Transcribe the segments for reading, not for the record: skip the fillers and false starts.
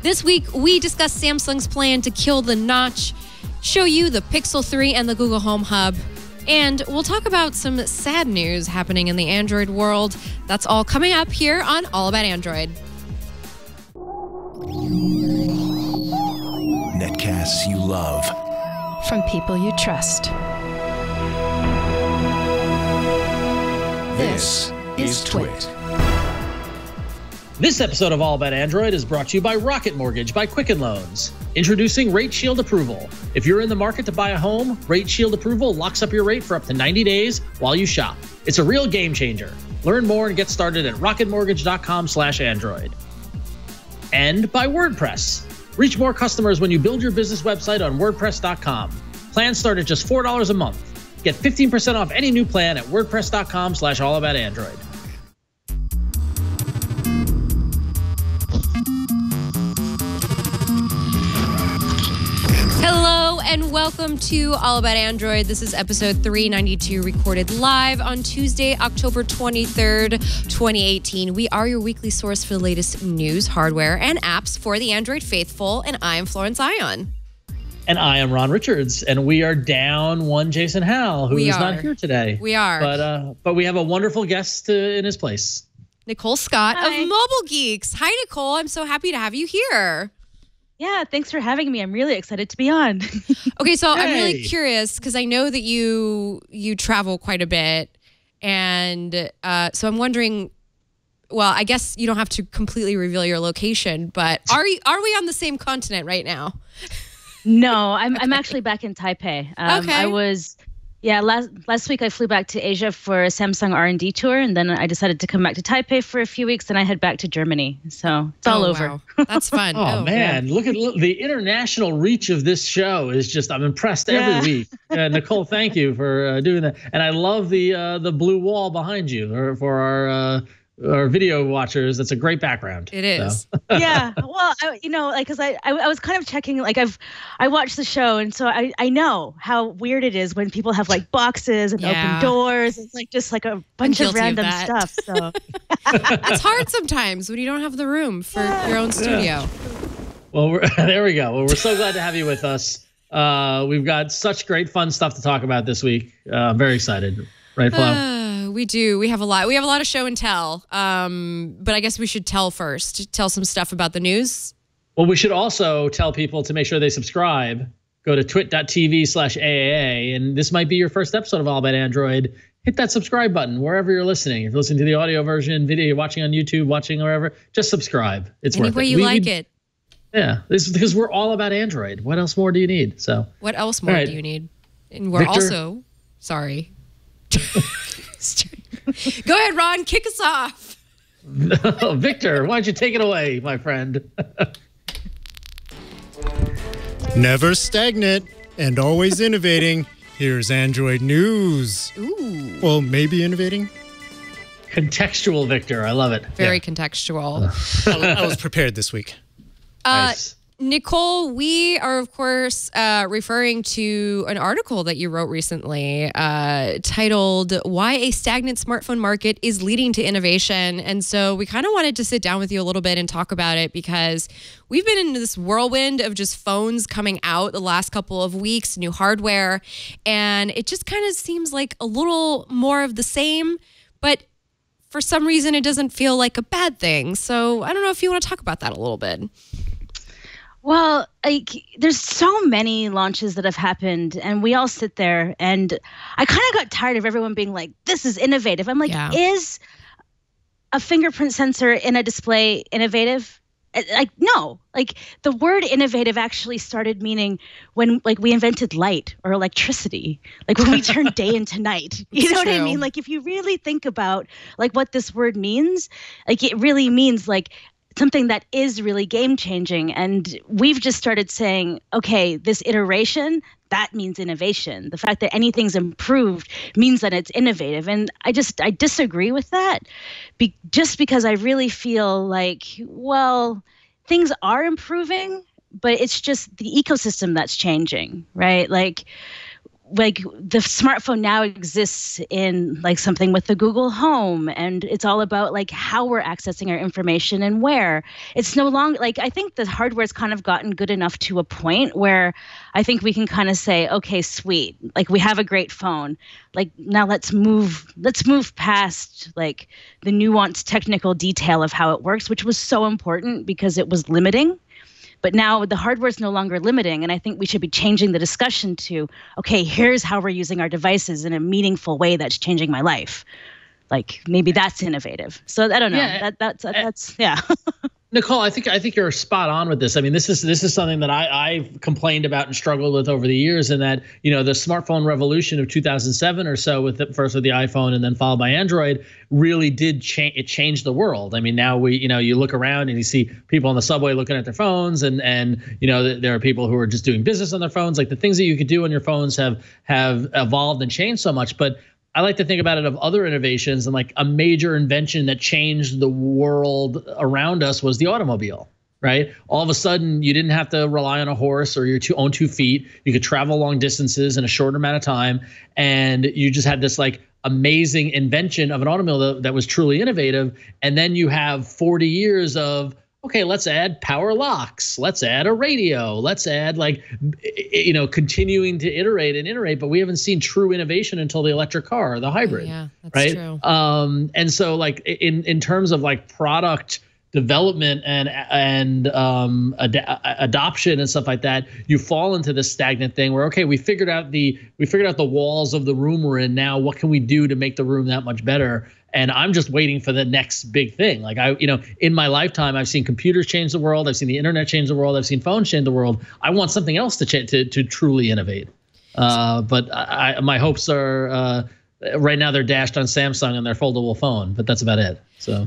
This week, we discuss Samsung's plan to kill the notch, show you the Pixel 3 and the Google Home Hub, and we'll talk about some sad news happening in the Android world. That's all coming up here on All About Android. Netcasts you love. From people you trust. This is Twit. This episode of All About Android is brought to you by Rocket Mortgage by Quicken Loans. Introducing Rate Shield Approval. If you're in the market to buy a home, Rate Shield Approval locks up your rate for up to 90 days while you shop. It's a real game changer. Learn more and get started at rocketmortgage.com/Android. And by WordPress. Reach more customers when you build your business website on WordPress.com. Plans start at just $4 a month. Get 15% off any new plan at WordPress.com/allaboutandroid. Hello and welcome to All About Android. This is episode 392, recorded live on Tuesday, October 23rd, 2018. We are your weekly source for the latest news, hardware, and apps for the Android faithful, and I am Florence Ion. And I am Ron Richards, and we are down one Jason Howell, who is not here today. We are. But we have a wonderful guest in his place. Nicole Scott Hi. of Mobile Geeks. Hi, Nicole. I'm so happy to have you here. Yeah, thanks for having me. I'm really excited to be on. Okay, so I'm really Hey. curious because I know that you travel quite a bit, and so I'm wondering. Well, I guess you don't have to completely reveal your location, but are we on the same continent right now? No, I'm actually back in Taipei. Okay. I was, last week I flew back to Asia for a Samsung R&D tour, and then I decided to come back to Taipei for a few weeks, then I head back to Germany. So it's all over. Wow. That's fun. Oh, man, look the international reach of this show is just, I'm impressed every week. Nicole, thank you for doing that. And I love the blue wall behind you for our video watchers. That's a great background. It is. So. Yeah, well, because I was kind of checking, I watched the show, and so I know how weird it is when people have like boxes and open doors. It's just a bunch of random stuff. So It's hard sometimes when you don't have the room for your own studio. Well, there we go. Well, we're so glad to have you with us. We've got such great fun stuff to talk about this week. I'm very excited. Right, Flo? We do. We have a lot. We have a lot of show and tell. But I guess we should tell first. Tell some stuff about the news. Well, we should also tell people to make sure they subscribe. Go to twit.tv/AAA. And this might be your first episode of All About Android. Hit that subscribe button wherever you're listening. If you're listening to the audio version, video, you're watching on YouTube, watching wherever, just subscribe. It's worth it. Any way you like it. Yeah, this is because we're all about Android. What else more do you need? So what else more do you need? And we're Victor? also sorry. Go ahead, Ron. Kick us off. Victor, why don't you take it away, my friend? Never stagnant and always innovating. Here's Android news. Ooh. Well, maybe innovating. Contextual, Victor. I love it. Very contextual. I was prepared this week. Nice. Nicole, we are, of course, referring to an article that you wrote recently titled Why a Stagnant Smartphone Market is Leading to Innovation. And so we kind of wanted to sit down with you a little bit and talk about it because we've been in this whirlwind of just phones coming out the last couple of weeks, new hardware, and it just kind of seems like a little more of the same, but for some reason it doesn't feel like a bad thing. So I don't know if you want to talk about that a little bit. Well, there's so many launches that have happened, and we all sit there, and I kind of got tired of everyone being like, this is innovative. I'm like, is a fingerprint sensor in a display innovative? No. The word innovative actually started meaning when we invented light or electricity, when we turned day into night. You know what I mean? If you really think about what this word means, it really means something that is really game-changing. And we've just started saying, okay, this iteration, that means innovation. The fact that anything's improved means that it's innovative. And I disagree with that just because I really feel things are improving, but it's just the ecosystem that's changing, right? like the smartphone now exists in like something with the Google Home, and it's all about like how we're accessing our information and where. It's no longer like, I think the hardware's kind of gotten good enough to a point where I think we can kind of say, okay, sweet, like we have a great phone. Like now let's move past like the nuanced technical detail of how it works, which was so important because it was limiting. But now the hardware is no longer limiting, and I think we should be changing the discussion to, okay, here's how we're using our devices in a meaningful way that's changing my life. Like maybe that's innovative. So I don't know. Yeah. That's yeah. Nicole, I think you're spot on with this. I mean, this is something that I've complained about and struggled with over the years, and that, you know, the smartphone revolution of 2007 or so, with first with the iPhone and then followed by Android, really did change. It changed the world. I mean, now you look around and you see people on the subway looking at their phones, and there are people who are just doing business on their phones. Like the things that you could do on your phones have evolved and changed so much, but I like to think about it of other innovations, and like a major invention that changed the world around us was the automobile, right? All of a sudden, you didn't have to rely on a horse or your own 2 feet. You could travel long distances in a shorter amount of time, and you just had this like amazing invention of an automobile that was truly innovative. And then you have 40 years of, okay, let's add power locks. Let's add a radio. Let's add continuing to iterate, but we haven't seen true innovation until the electric car or the hybrid. Yeah, that's right? true. And so like in terms of like product development and adoption and stuff like that, you fall into this stagnant thing where, okay, we figured out the walls of the room we're in. Now what can we do to make the room that much better? And I'm just waiting for the next big thing. Like in my lifetime, I've seen computers change the world. I've seen the internet change the world. I've seen phones change the world. I want something else to truly innovate. But my hopes are right now they're dashed on Samsung and their foldable phone, but that's about it.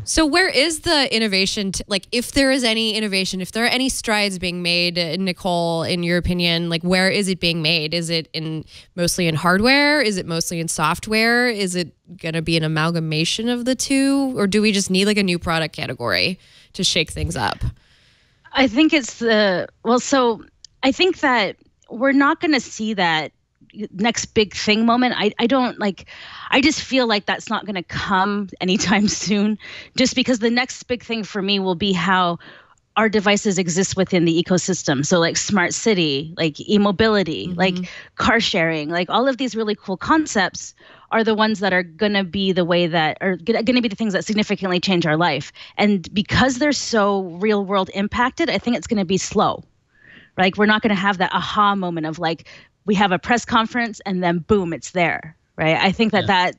So where is the innovation? Like, if there is any innovation, if there are any strides being made, Nicole, in your opinion, like where is it being made? Is it mostly in hardware? Is it mostly in software? Is it going to be an amalgamation of the two, or do we just need like a new product category to shake things up? I think it's so I think that we're not going to see that next big thing moment. I just feel like that's not going to come anytime soon, just because the next big thing for me will be how our devices exist within the ecosystem. So like smart city, like e-mobility, like car sharing, like all of these really cool concepts are the ones that are going to be the way that are going to be the things that significantly change our life. And because they're so real world impacted, I think it's going to be slow. Like we're not going to have that aha moment of like, we have a press conference and then boom, it's there, right? I think that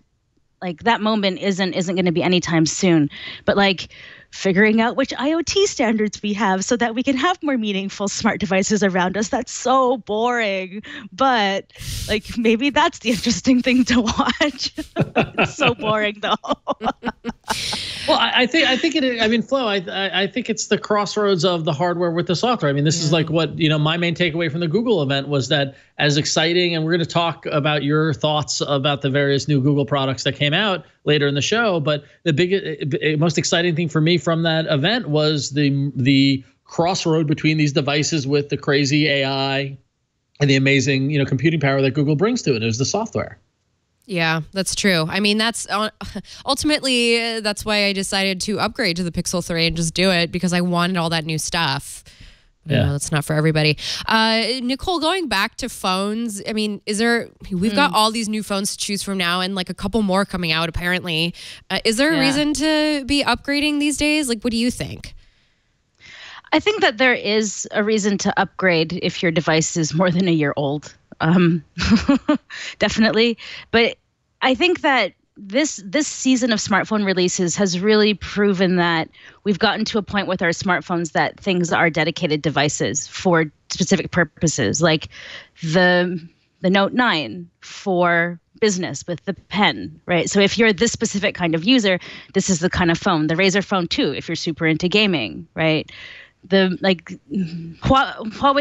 moment isn't going to be anytime soon. But like figuring out which IoT standards we have so that we can have more meaningful smart devices around us, that's so boring. But like maybe that's the interesting thing to watch. It's so boring though. Well, I think it. I mean, Flo, I think it's the crossroads of the hardware with the software. I mean, this is like what my main takeaway from the Google event was that, as exciting, and we're going to talk about your thoughts about the various new Google products that came out later in the show. But the most exciting thing for me from that event was the crossroad between these devices with the crazy AI and the amazing computing power that Google brings to it. It was the software. Yeah, that's true. I mean, that's ultimately that's why I decided to upgrade to the Pixel 3 and just do it, because I wanted all that new stuff. Yeah, that's not for everybody. Nicole, going back to phones, I mean, we've got all these new phones to choose from now, and like a couple more coming out apparently. Is there a reason to be upgrading these days? Like, what do you think? I think that there is a reason to upgrade if your device is more than a year old. Definitely. But I think that this season of smartphone releases has really proven that we've gotten to a point with our smartphones that things are dedicated devices for specific purposes, like the Note 9 for business with the pen, right? So if you're this specific kind of user, this is the kind of phone. The Razer Phone 2, if you're super into gaming, right? Huawei's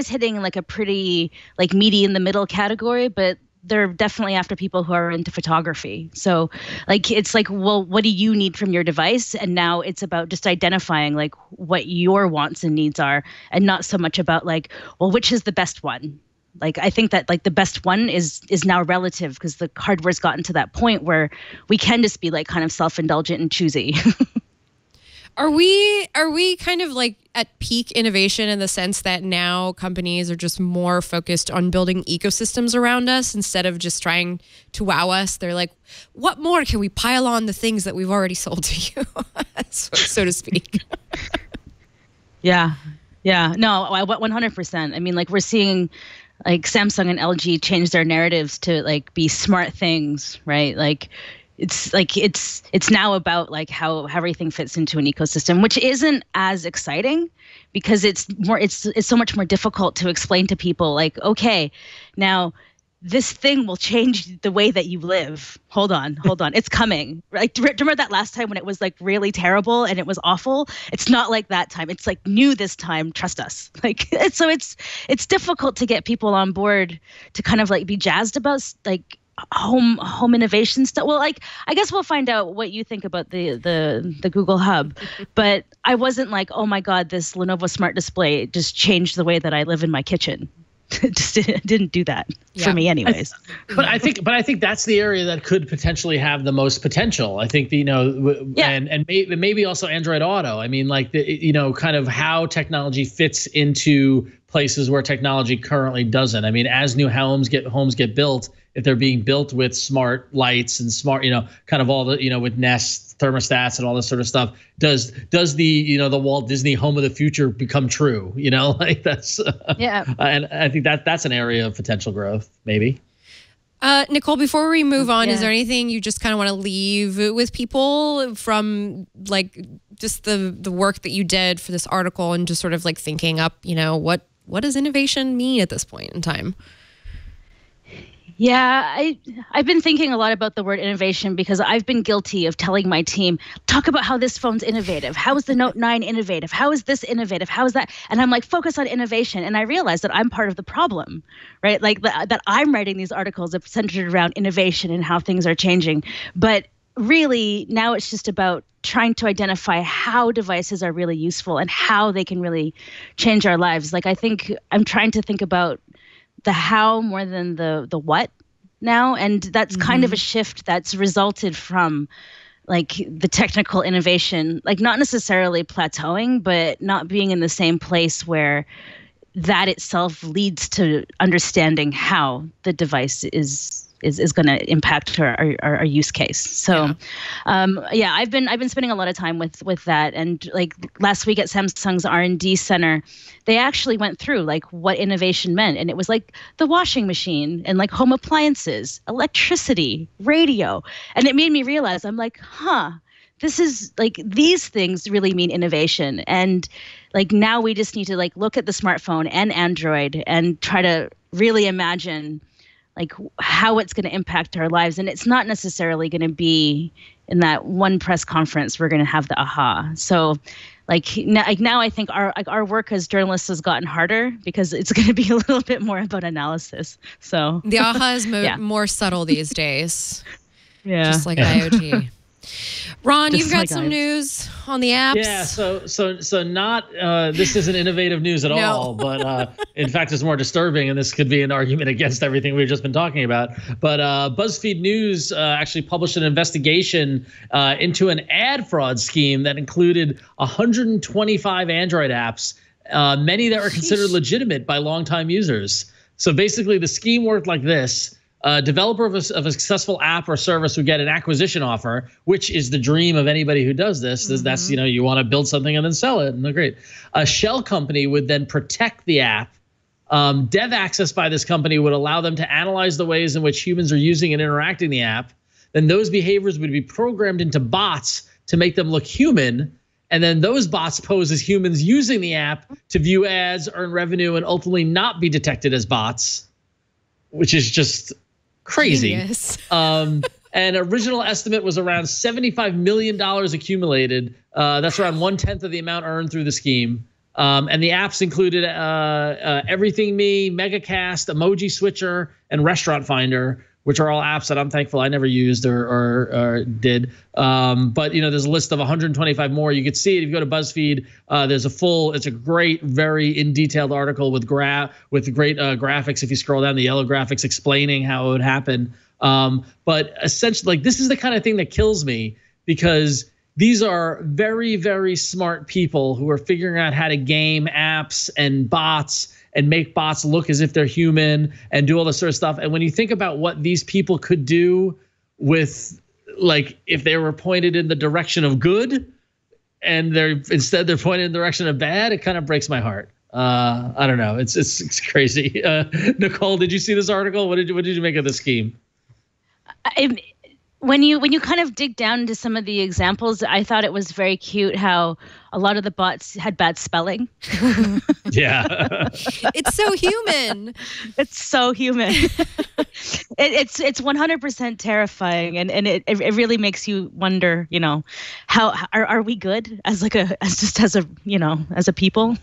hitting like a pretty like meaty in the middle category, but they're definitely after people who are into photography. So like it's like, well, what do you need from your device? And now it's about just identifying like what your wants and needs are, and not so much about like, well, which is the best one, Like, I think that like the best one is now relative because the hardware's gotten to that point where we can just be like kind of self-indulgent and choosy. Are we kind of like at peak innovation in the sense that now companies are just more focused on building ecosystems around us instead of just trying to wow us? They're like, what more can we pile on the things that we've already sold to you, so to speak? Yeah. No, 100%. I mean, like we're seeing like Samsung and LG change their narratives to like be smart things, right? Like it's now about like how everything fits into an ecosystem, which isn't as exciting because it's so much more difficult to explain to people like, okay, now this thing will change the way that you live. Hold on. It's coming. Like, remember that last time when it was like really terrible and it was awful? It's not like that time. It's like new this time. Trust us. Like, so it's difficult to get people on board to kind of like be jazzed about like home innovation stuff. Well, like, I guess we'll find out what you think about the Google Hub. But I wasn't like, oh my God, this Lenovo Smart Display just changed the way that I live in my kitchen. It just didn't do that for me anyways. But I think that's the area that could potentially have the most potential. I think, and maybe also Android Auto. I mean, like, kind of how technology fits into places where technology currently doesn't. I mean, as new homes get built, if they're being built with smart lights and smart, kind of all the, with Nest thermostats and all this sort of stuff, does the, the Walt Disney home of the future become true? Like that's, and I think that's an area of potential growth, maybe. Nicole, before we move on, is there anything you just kind of want to leave with people from like just the work that you did for this article and just sort of like thinking up, what does innovation mean at this point in time? Yeah, I've been thinking a lot about the word innovation because I've been guilty of telling my team, talk about how this phone's innovative. How is the Note 9 innovative? How is this innovative? How is that? And I'm like, focus on innovation. And I realized that I'm part of the problem, right? Like that I'm writing these articles that centered around innovation and how things are changing. But really, now it's just about trying to identify how devices are really useful and how they can really change our lives. Like, I think I'm trying to think about the how more than the what now. And that's kind of a shift that's resulted from like the technical innovation, like not necessarily plateauing, but not being in the same place where that itself leads to understanding how the device is going to impact our use case. So, I've been spending a lot of time with that. And like last week at Samsung's R&D center, they actually went through like what innovation meant, and it was like the washing machine and like home appliances, electricity, radio, and it made me realize I'm like, this is like these things really mean innovation. And like now we just need to like look at the smartphone and Android and try to really imagine like how it's going to impact our lives. And it's not necessarily going to be in that one press conference we're going to have the aha. So like now I think our work as journalists has gotten harder because it's going to be a little bit more about analysis. So the aha is more subtle these days. Just like Yeah. IoT. Ron, Just you've got like some I- news on the apps. Yeah, so not this isn't innovative news at all, but in fact it's more disturbing, and this could be an argument against everything we've just been talking about. But BuzzFeed News actually published an investigation into an ad fraud scheme that included 125 Android apps, many that were considered legitimate by longtime users. So basically the scheme worked like this. A developer of a successful app or service would get an acquisition offer, which is the dream of anybody who does this. That's, you want to build something and then sell it. And great. A shell company would then protect the app. Dev access by this company would allow them to analyze the ways in which humans are using and interacting the app. Then those behaviors would be programmed into bots to make them look human. And then those bots pose as humans using the app to view ads, earn revenue, and ultimately not be detected as bots, which is just crazy. Genius. An original estimate was around $75 million accumulated. That's around 1/10 of the amount earned through the scheme. And the apps included Everything Me, Megacast, Emoji Switcher, and Restaurant Finder, which are all apps that I'm thankful I never used or did. But there's a list of 125 more. You can see it if you go to BuzzFeed. It's a great, very in detailed article with great graphics. If you scroll down, the yellow graphics explaining how it would happen. But essentially, like, this is the kind of thing that kills me, because these are very, very smart people who are figuring out how to game apps and bots and make bots look as if they're human and do all this sort of stuff. And when you think about what these people could do with, like, if they were pointed in the direction of good and they're pointed in the direction of bad, it kind of breaks my heart. I don't know. It's crazy. Nicole, did you see this article? What did you make of the scheme? When you kind of dig down into some of the examples, I thought it was very cute how a lot of the bots had bad spelling. Yeah. It's so human. It's so human. It's 100% terrifying, and it really makes you wonder, how are we good as a people?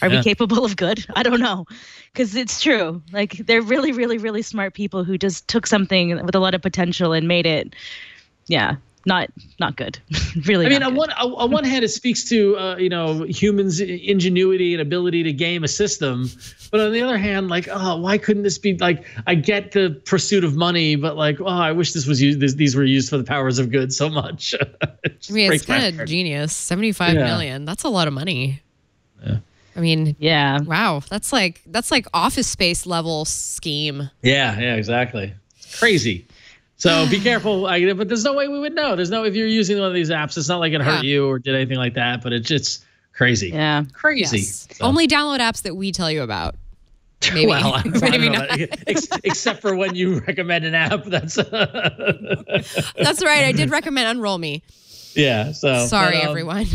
Are we capable of good? I don't know, because it's true. Like, they're really, really, really smart people who just took something with a lot of potential and made it, not good. Really. I mean, on one hand, it speaks to humans' ingenuity and ability to game a system, but on the other hand, like, why couldn't this be, like, I get the pursuit of money, but, like, I wish this was used. These were used for the powers of good so much. It's kind of genius. 75 million. That's a lot of money. Yeah. I mean, yeah. Wow, that's like Office Space level scheme. Yeah, exactly. It's crazy. So be careful. But there's no way we would know. If you're using one of these apps, it's not like it hurt you or did anything like that. But it's just crazy. Yeah, crazy. Yes. So. Only download apps that we tell you about. Maybe. Well, maybe not. Except for when you recommend an app. That's right. I did recommend Unroll Me. Yeah. So sorry, everyone.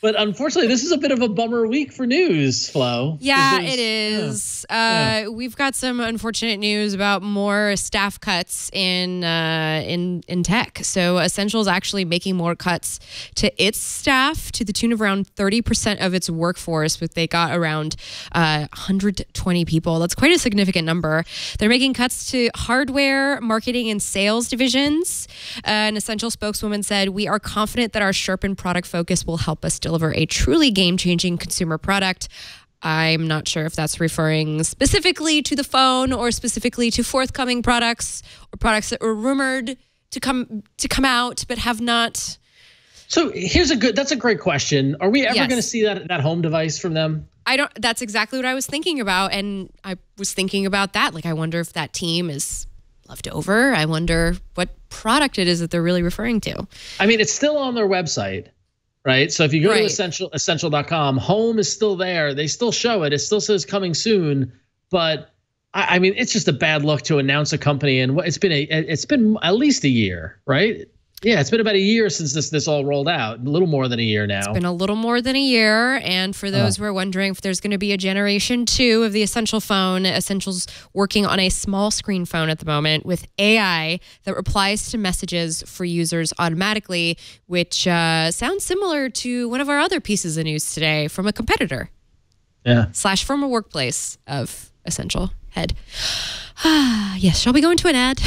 But unfortunately, this is a bit of a bummer week for news, Flo. Yeah, it is. We've got some unfortunate news about more staff cuts in tech. So Essential is actually making more cuts to its staff to the tune of around 30% of its workforce, but they got around 120 people. That's quite a significant number. They're making cuts to hardware, marketing, and sales divisions. An Essential spokeswoman said, "We are confident that our sharpened product focus will help us deliver a truly game-changing consumer product." I'm not sure if that's referring specifically to the phone or specifically to forthcoming products or products that were rumored to come out but have not. So that's a great question. Are we ever going to see that home device from them? That's exactly what I was thinking about, and I was thinking about that. Like, I wonder if that team is left over. I wonder what product it is that they're really referring to. I mean, it's still on their website. Right. So if you go to essential.com, home is still there. They still show it. It still says coming soon. But I mean, it's just a bad look to announce a company. And it's been at least a year. Right. Yeah, it's been about a year since this all rolled out. A little more than a year now. It's been a little more than a year. And for those who are wondering if there's going to be a generation 2 of the Essential phone, Essential's working on a small screen phone at the moment with AI that replies to messages for users automatically, which sounds similar to one of our other pieces of news today from a competitor. Yeah. / former workplace of Essential head. Yes, shall we go into an ad?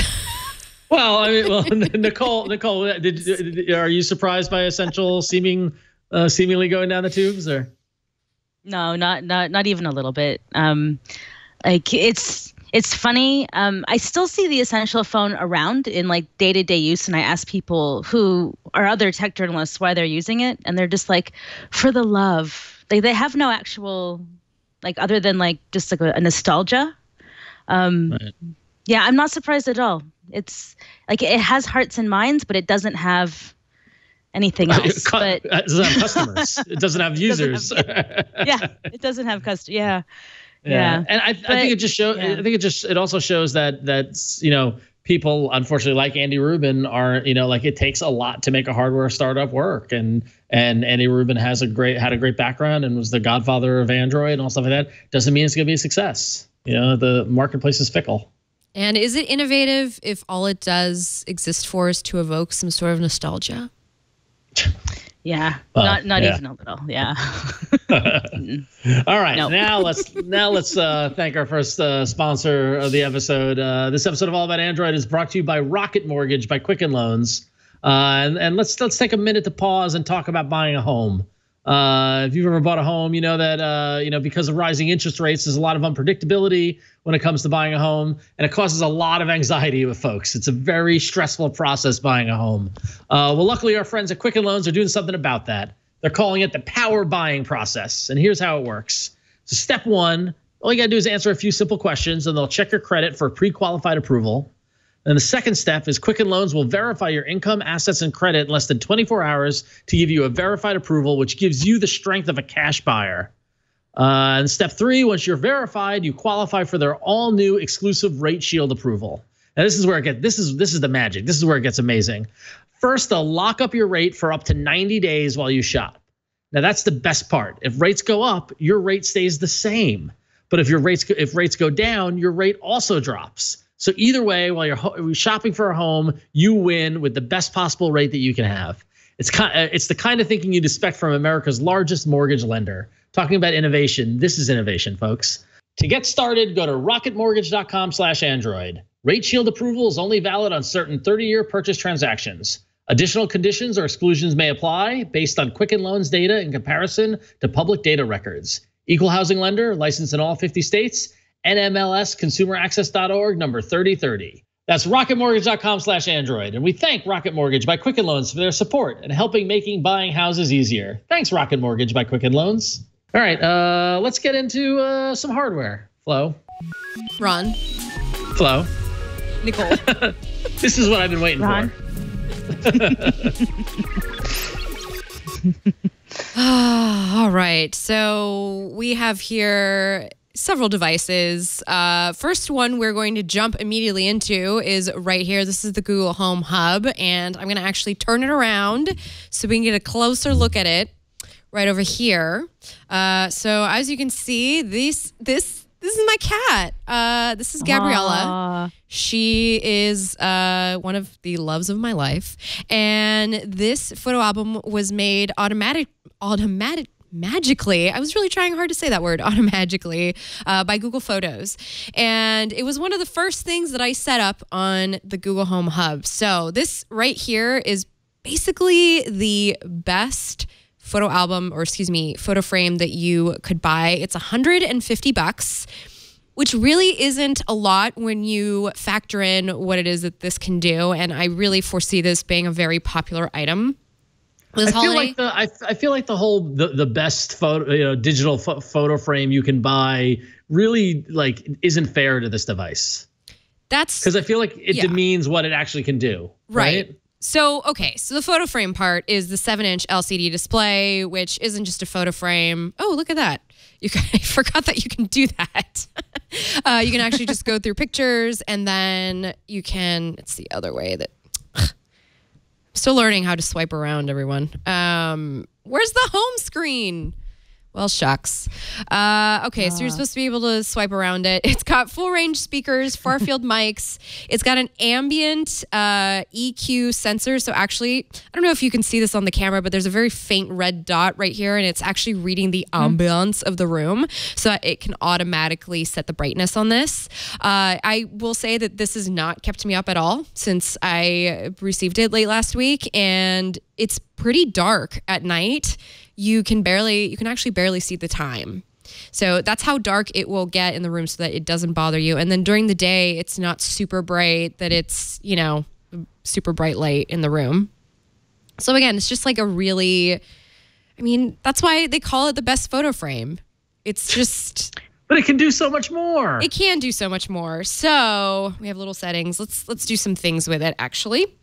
Well, I mean, Nicole, are you surprised by Essential seemingly going down the tubes, or? No, not even a little bit. Like, it's funny. I still see the Essential phone around in, like, day-to-day use, and I ask people who are other tech journalists why they're using it, and they're just like, for the love. They have no actual, like, other than, like, just like a nostalgia. Right. Yeah, I'm not surprised at all. It's like, it has hearts and minds, but it doesn't have anything else. It doesn't have customers. It doesn't have users. It doesn't have customers. Yeah. And I think it just shows. I think it also shows that people, unfortunately, like Andy Rubin, are, like, it takes a lot to make a hardware startup work, and Andy Rubin had a great background and was the godfather of Android and all stuff like that. Doesn't mean it's going to be a success. The marketplace is fickle. And is it innovative if all it does exist for is to evoke some sort of nostalgia? Yeah, Well, not even a little. Yeah. All right, Nope. now let's thank our first sponsor of the episode. This episode of All About Android is brought to you by Rocket Mortgage by Quicken Loans. And let's take a minute to pause and talk about buying a home. If you've ever bought a home, you know that because of rising interest rates, there's a lot of unpredictability when it comes to buying a home, and it causes a lot of anxiety with folks. It's a very stressful process buying a home. Well, luckily, our friends at Quicken Loans are doing something about that. They're calling it the power buying process, and here's how it works. So, step one, all you gotta do is answer a few simple questions, and they'll check your credit for pre-qualified approval. And the second step is Quicken Loans will verify your income, assets, and credit in less than 24 hours to give you a verified approval, which gives you the strength of a cash buyer. And step three, once you're verified, you qualify for their all-new exclusive Rate Shield approval. Now this is where it gets this is the magic. This is where it gets amazing. First, they'll lock up your rate for up to 90 days while you shop. Now that's the best part. If rates go up, your rate stays the same. But if rates go down, your rate also drops. So either way, while you're shopping for a home, you win with the best possible rate that you can have. It's the kind of thinking you'd expect from America's largest mortgage lender. Talking about innovation, this is innovation, folks. To get started, go to rocketmortgage.com/Android. Rate Shield approval is only valid on certain 30-year purchase transactions. Additional conditions or exclusions may apply based on Quicken Loans data in comparison to public data records. Equal housing lender, licensed in all 50 states. NMLSconsumeraccess.org, number 3030. That's rocketmortgage.com/Android. And we thank Rocket Mortgage by Quicken Loans for their support and helping making buying houses easier. Thanks, Rocket Mortgage by Quicken Loans. All right, let's get into some hardware. Flo. Ron. Flo. Nicole. This is what I've been waiting Ron. for. All right. So we have here several devices. First one we're going to jump immediately into is right here. This is the Google Home Hub, and I'm going to actually turn it around so we can get a closer look at it right over here. So as you can see, this is my cat. This is Gabriella. Aww. She is one of the loves of my life, and this photo album was made magically. I was really trying hard to say that word, automagically, by Google Photos. And it was one of the first things that I set up on the Google Home Hub. So this right here is basically the best photo album, or excuse me, photo frame that you could buy. It's $150, which really isn't a lot when you factor in what it is that this can do. And I really foresee this being a very popular item. I feel like the best photo, digital photo frame you can buy really isn't fair to this device. That's because I feel like it demeans what it actually can do. Right. So the photo frame part is the 7-inch LCD display, which isn't just a photo frame. Oh, look at that. I forgot that you can do that. You can actually just go through pictures, and then you can, it's the other way that, still learning how to swipe around, everyone. Where's the home screen? Well, shucks. Okay, so you're supposed to be able to swipe around it. It's got full range speakers, far field mics. It's got an ambient EQ sensor. So actually, I don't know if you can see this on the camera, but there's a very faint red dot right here, and it's actually reading the ambiance of the room, so that it can automatically set the brightness on this. I will say that this has not kept me up at all since I received it late last week, and it's pretty dark at night. You can actually barely see the time. So that's how dark it will get in the room so that it doesn't bother you. And then during the day, it's not super bright that it's, super bright light in the room. So again, it's just like that's why they call it the best photo frame. It's just... But it can do so much more. It can do so much more. So we have little settings. Let's do some things with it, actually.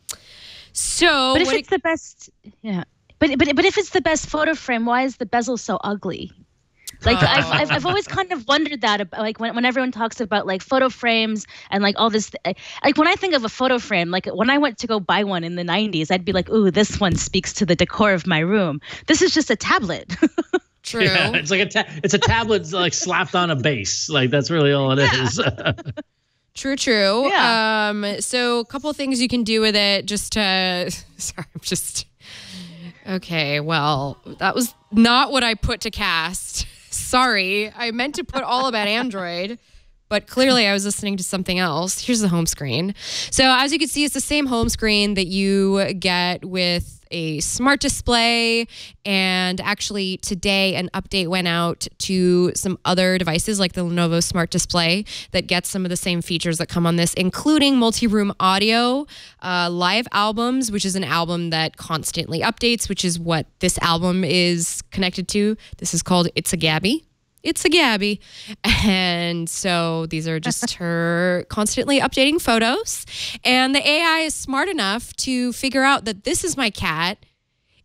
So... But if it's the best... Yeah. But if it's the best photo frame, why is the bezel so ugly? I've always kind of wondered that about, when everyone talks about photo frames and all this, when I think of a photo frame, when I went to go buy one in the 90s, I'd be like, ooh, this one speaks to the decor of my room. This is just a tablet. True. Yeah, it's like it's a tablet slapped on a base. That's really all it is. True. Yeah. So a couple of things you can do with it just to, sorry, I'm just... Okay, well, that was not what I put to cast. Sorry, I meant to put all about Android, but clearly I was listening to something else. Here's the home screen. So as you can see, it's the same home screen that you get with a smart display. And actually today an update went out to some other devices like the Lenovo Smart Display that gets some of the same features that come on this, including multi-room audio, live albums, which is an album that constantly updates, which is what this album is connected to. This is called It's a Gabby. It's a Gabby. And so these are just her constantly updating photos. And the AI is smart enough to figure out that this is my cat.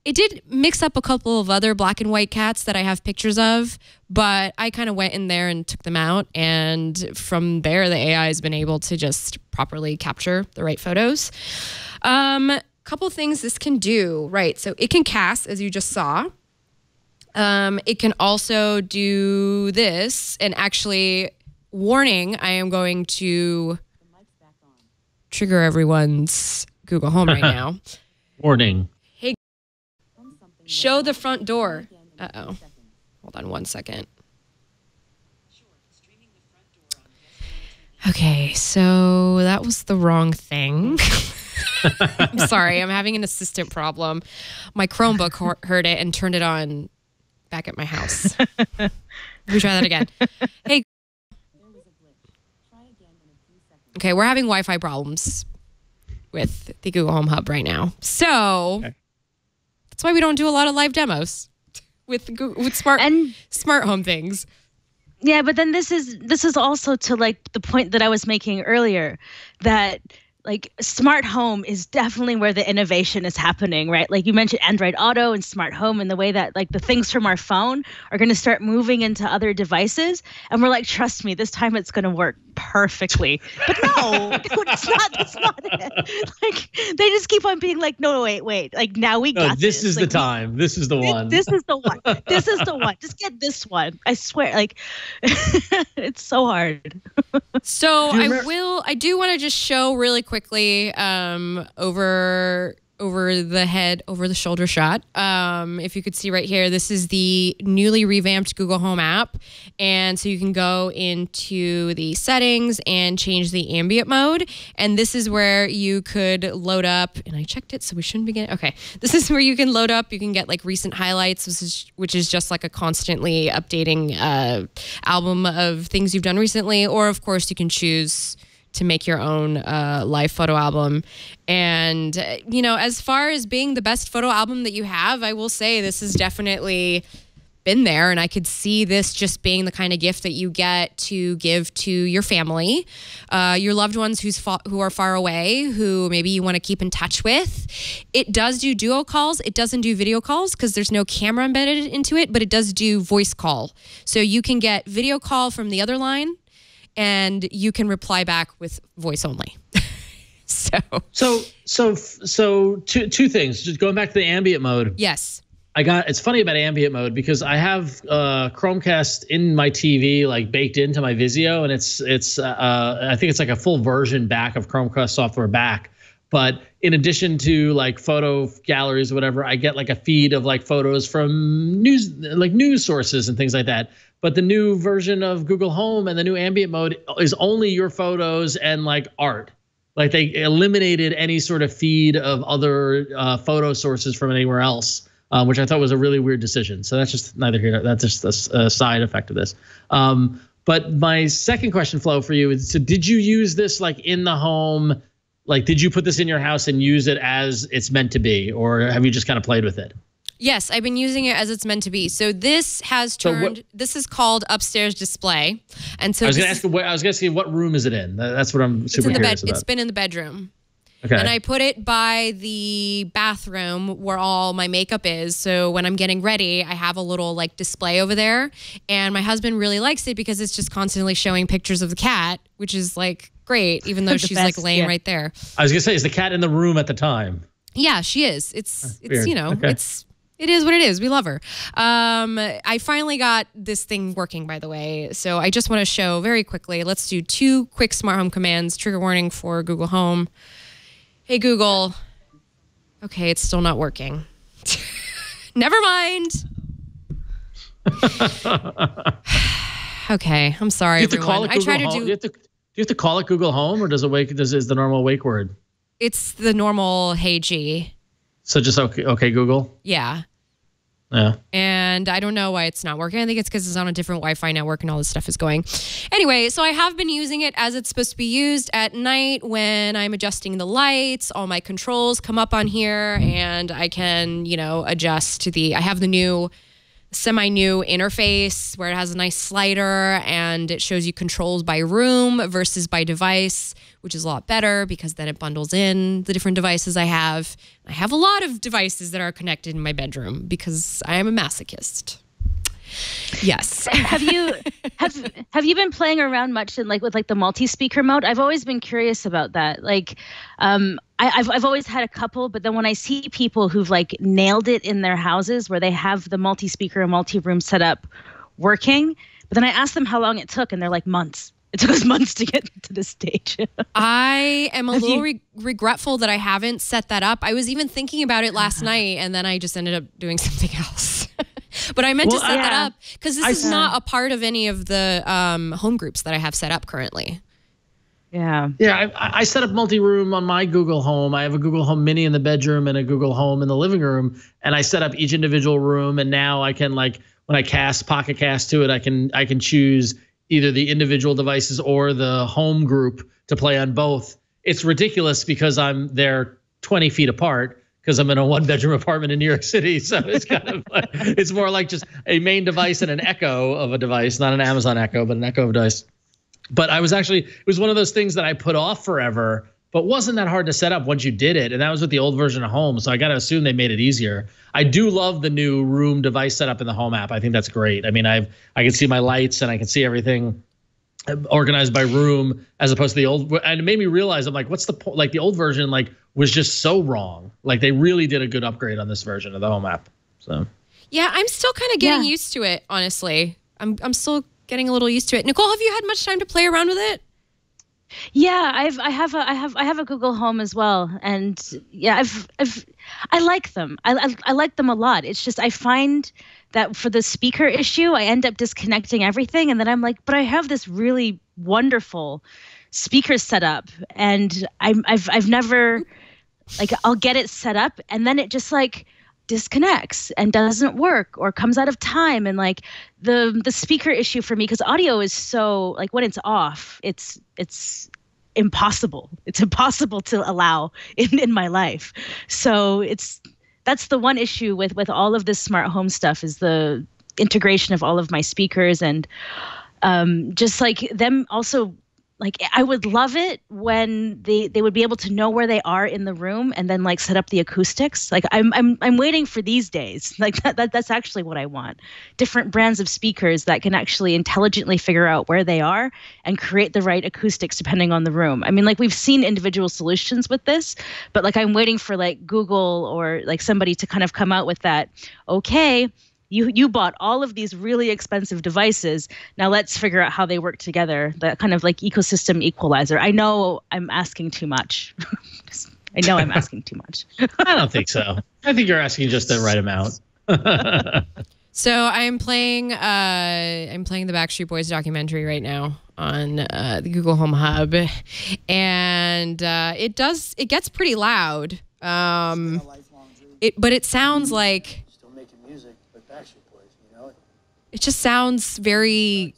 It did mix up a couple of other black and white cats that I have pictures of, but I kind of went in there and took them out. And from there, the AI has been able to just properly capture the right photos. Couple things this can do, right? So it can cast, as you just saw. It can also do this, and actually, warning, I am going to trigger everyone's Google Home right now. Warning. Hey, show the front door. Uh-oh. Hold on one second. Okay, so that was the wrong thing. I'm sorry, I'm having an assistant problem. My Chromebook heard it and turned it on back at my house. Let me try that again. Hey. Okay, we're having Wi-Fi problems with the Google Home Hub right now. So that's why we don't do a lot of live demos with smart home things. Yeah, but then this is also to like the point that I was making earlier, that like smart home is definitely where the innovation is happening, right? Like you mentioned Android Auto and smart home, and the way that like the things from our phone are going to start moving into other devices. And we're like, trust me, this time it's going to work perfectly. But no, dude, it's not. That's not it. Like they just keep on being like, no, wait. Like now we got this. This is like, the time. This is the one. This is the one. This is the one. Just get this one. I swear, like it's so hard. So I do want to just show really quickly over the head, over the shoulder shot. If you could see right here, this is the newly revamped Google Home app. And so you can go into the settings and change the ambient mode. And this is where you could load up, and I checked it, so we shouldn't be getting, okay. This is where you can load up, you can get like recent highlights, which is just like a constantly updating album of things you've done recently. Or of course you can choose to make your own live photo album. And, as far as being the best photo album that you have, I will say this has definitely been there. And I could see this just being the kind of gift that you get to give to your family, your loved ones who are far away, who maybe you want to keep in touch with. It does do duo calls. It doesn't do video calls because there's no camera embedded into it, but it does do voice call. So you can get video call from the other line, and you can reply back with voice only. So two things. Just going back to the ambient mode. Yes. It's funny about ambient mode because I have Chromecast in my TV, like baked into my Vizio, and it's I think it's like a full version back of Chromecast software back. But in addition to like photo galleries or whatever, I get like a feed of like photos from news sources and things like that. But the new version of Google Home and the new ambient mode is only your photos and like art. Like they eliminated any sort of feed of other photo sources from anywhere else, which I thought was a really weird decision. So that's just neither here. That's just a side effect of this. But my second question, Flo, for you is: so did you use this like in the home? Like, did you put this in your house and use it as it's meant to be, or have you just kind of played with it? Yes, I've been using it as it's meant to be. So this has turned. This is called upstairs display, and so I was going to ask you what room is it in? That's what I'm super curious about. It's been in the bedroom. Okay. And I put it by the bathroom where all my makeup is. So when I'm getting ready, I have a little like display over there. And my husband really likes it because it's just constantly showing pictures of the cat, which is like great, even though she's like laying right there. I was going to say, is the cat in the room at the time? Yeah, she is. It's okay. It is what it is. We love her. I finally got this thing working, by the way. So I just want to show very quickly. Let's do 2 quick smart home commands. Trigger warning for Google Home. Hey, Google. Okay, it's still not working. Never mind. Okay, I'm sorry, Do you have to everyone. call it Google Home? Do you have to call it Google Home, or does it wake? Is the normal wake word? It's the normal "Hey G." So just okay, Google. Yeah. Yeah. And I don't know why it's not working. I think it's because it's on a different Wi-Fi network and all this stuff is going. Anyway, so I have been using it as it's supposed to be used at night when I'm adjusting the lights. All my controls come up on here and I can, adjust to I have the new semi-new interface where it has a nice slider and it shows you controls by room versus by device, which is a lot better because then it bundles in the different devices I have. I have a lot of devices that are connected in my bedroom because I am a masochist. Yes. Have you been playing around much with the multi-speaker mode? I've always been curious about that. I've always had a couple, but then when I see people who've nailed it in their houses where they have the multi-speaker and multi-room setup working, but then I ask them how long it took and they're like months. It took us months to get to this stage. I am a little regretful that I haven't set that up. I was even thinking about it last night and then I just ended up doing something else. But I meant to set that up because this is not a part of any of the home groups that I have set up currently. Yeah. Yeah, I set up multi-room on my Google Home. I have a Google Home Mini in the bedroom and a Google Home in the living room, and I set up each individual room. And now I can when I pocket cast to it, I can choose either the individual devices or the home group to play on both. It's ridiculous because I'm there 20 feet apart because I'm in a one-bedroom apartment in New York City. So it's kind of it's more like just a main device and an echo of a device, not an Amazon Echo, but an Echo of a device. But it was one of those things that I put off forever, but wasn't that hard to set up once you did it. And that was with the old version of Home. So I got to assume they made it easier. I do love the new room device setup in the Home app. I think that's great. I mean, I can see my lights and I can see everything organized by room as opposed to the old. And it made me realize, I'm like, what's the point? The old version, was just so wrong. They really did a good upgrade on this version of the Home app. So, yeah, I'm still kind of getting used to it, honestly. I'm still getting a little used to it. Nicole, have you had much time to play around with it? Yeah, I have a Google Home as well, and yeah, I like them. I like them a lot. It's just I find that for the speaker issue, I end up disconnecting everything, and then I'm like, but I have this really wonderful speaker setup, and I've never I'll get it set up, and then it just disconnects and doesn't work or comes out of time, and the speaker issue for me, because audio is so when it's off, it's impossible. It's impossible to allow in my life. So that's the one issue with all of this smart home stuff, is the integration of all of my speakers, and just them also. I would love it when they would be able to know where they are in the room and then set up the acoustics. I'm waiting for these days. That's actually what I want. Different brands of speakers that can actually intelligently figure out where they are and create the right acoustics depending on the room. I mean, we've seen individual solutions with this, but I'm waiting for Google or somebody to kind of come out with that. Okay, You bought all of these really expensive devices. Now let's figure out how they work together. That kind of ecosystem equalizer. I know I'm asking too much. I know I'm asking too much. I don't think so. I think you're asking just the right amount. So I'm playing the Backstreet Boys documentary right now on the Google Home Hub, and it gets pretty loud. But it sounds like. It just sounds very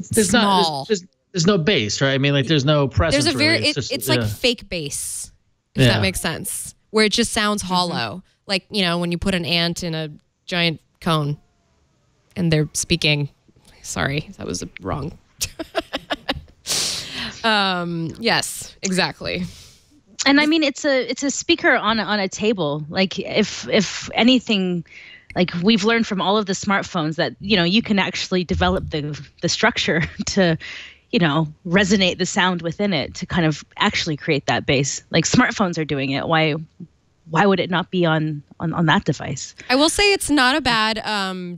small. There's no bass, right? I mean, there's no presence. It's like fake bass, if that makes sense, where it just sounds hollow. When you put an ant in a giant cone and they're speaking. Sorry, that was wrong. Yes, exactly. And I mean, it's a speaker on a table. If anything. We've learned from all of the smartphones that, you can actually develop the structure to, resonate the sound within it to kind of actually create that bass. Smartphones are doing it. Why would it not be on that device? I will say it's not a bad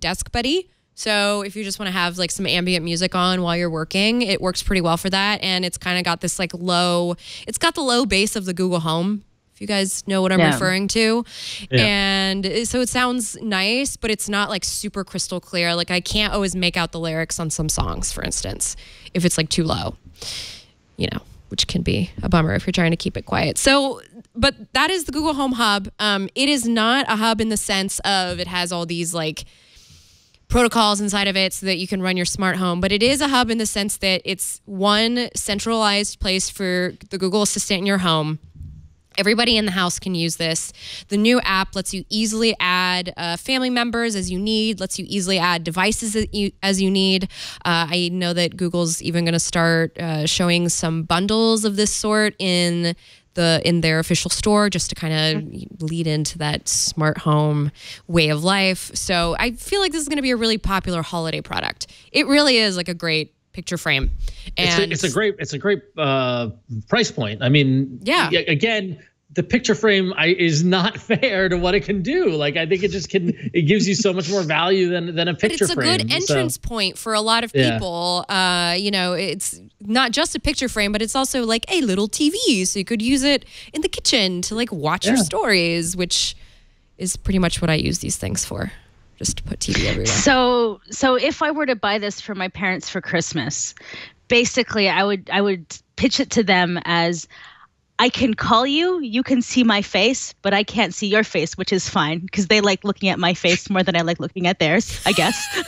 desk buddy. So if you just want to have some ambient music on while you're working, it works pretty well for that. And it's kind of got this it's got the low bass of the Google Home if you guys know what I'm referring to. Yeah. And so it sounds nice, but it's not like super crystal clear. Like I can't always make out the lyrics on some songs, for instance, if it's like too low, you know, which can be a bummer if you're trying to keep it quiet. So, but that is the Google Home Hub. It is not a hub in the sense of it has all these like protocols inside of it so that you can run your smart home, but it is a hub in the sense that it's one centralized place for the Google Assistant in your home. Everybody in the house can use this. The new app lets you easily add family members as you need, lets you easily add devices as you need. I know that Google's even going to start showing some bundles of this sort in their official store just to kind of lead into that smart home way of life. So I feel like this is going to be a really popular holiday product. It really is like a great picture frame. And it's a great price point. I mean, again, the picture frame is not fair to what it can do. Like I think it gives you so much more value than a picture frame. It's a good entrance point for a lot of people. You know, it's not just a picture frame, but it's also like a little TV. So you could use it in the kitchen to like watch your stories, which is pretty much what I use these things for. Just to put TV everywhere. So if I were to buy this for my parents for Christmas, basically I would pitch it to them as, I can call you, you can see my face, but I can't see your face, which is fine because they like looking at my face more than I like looking at theirs, I guess.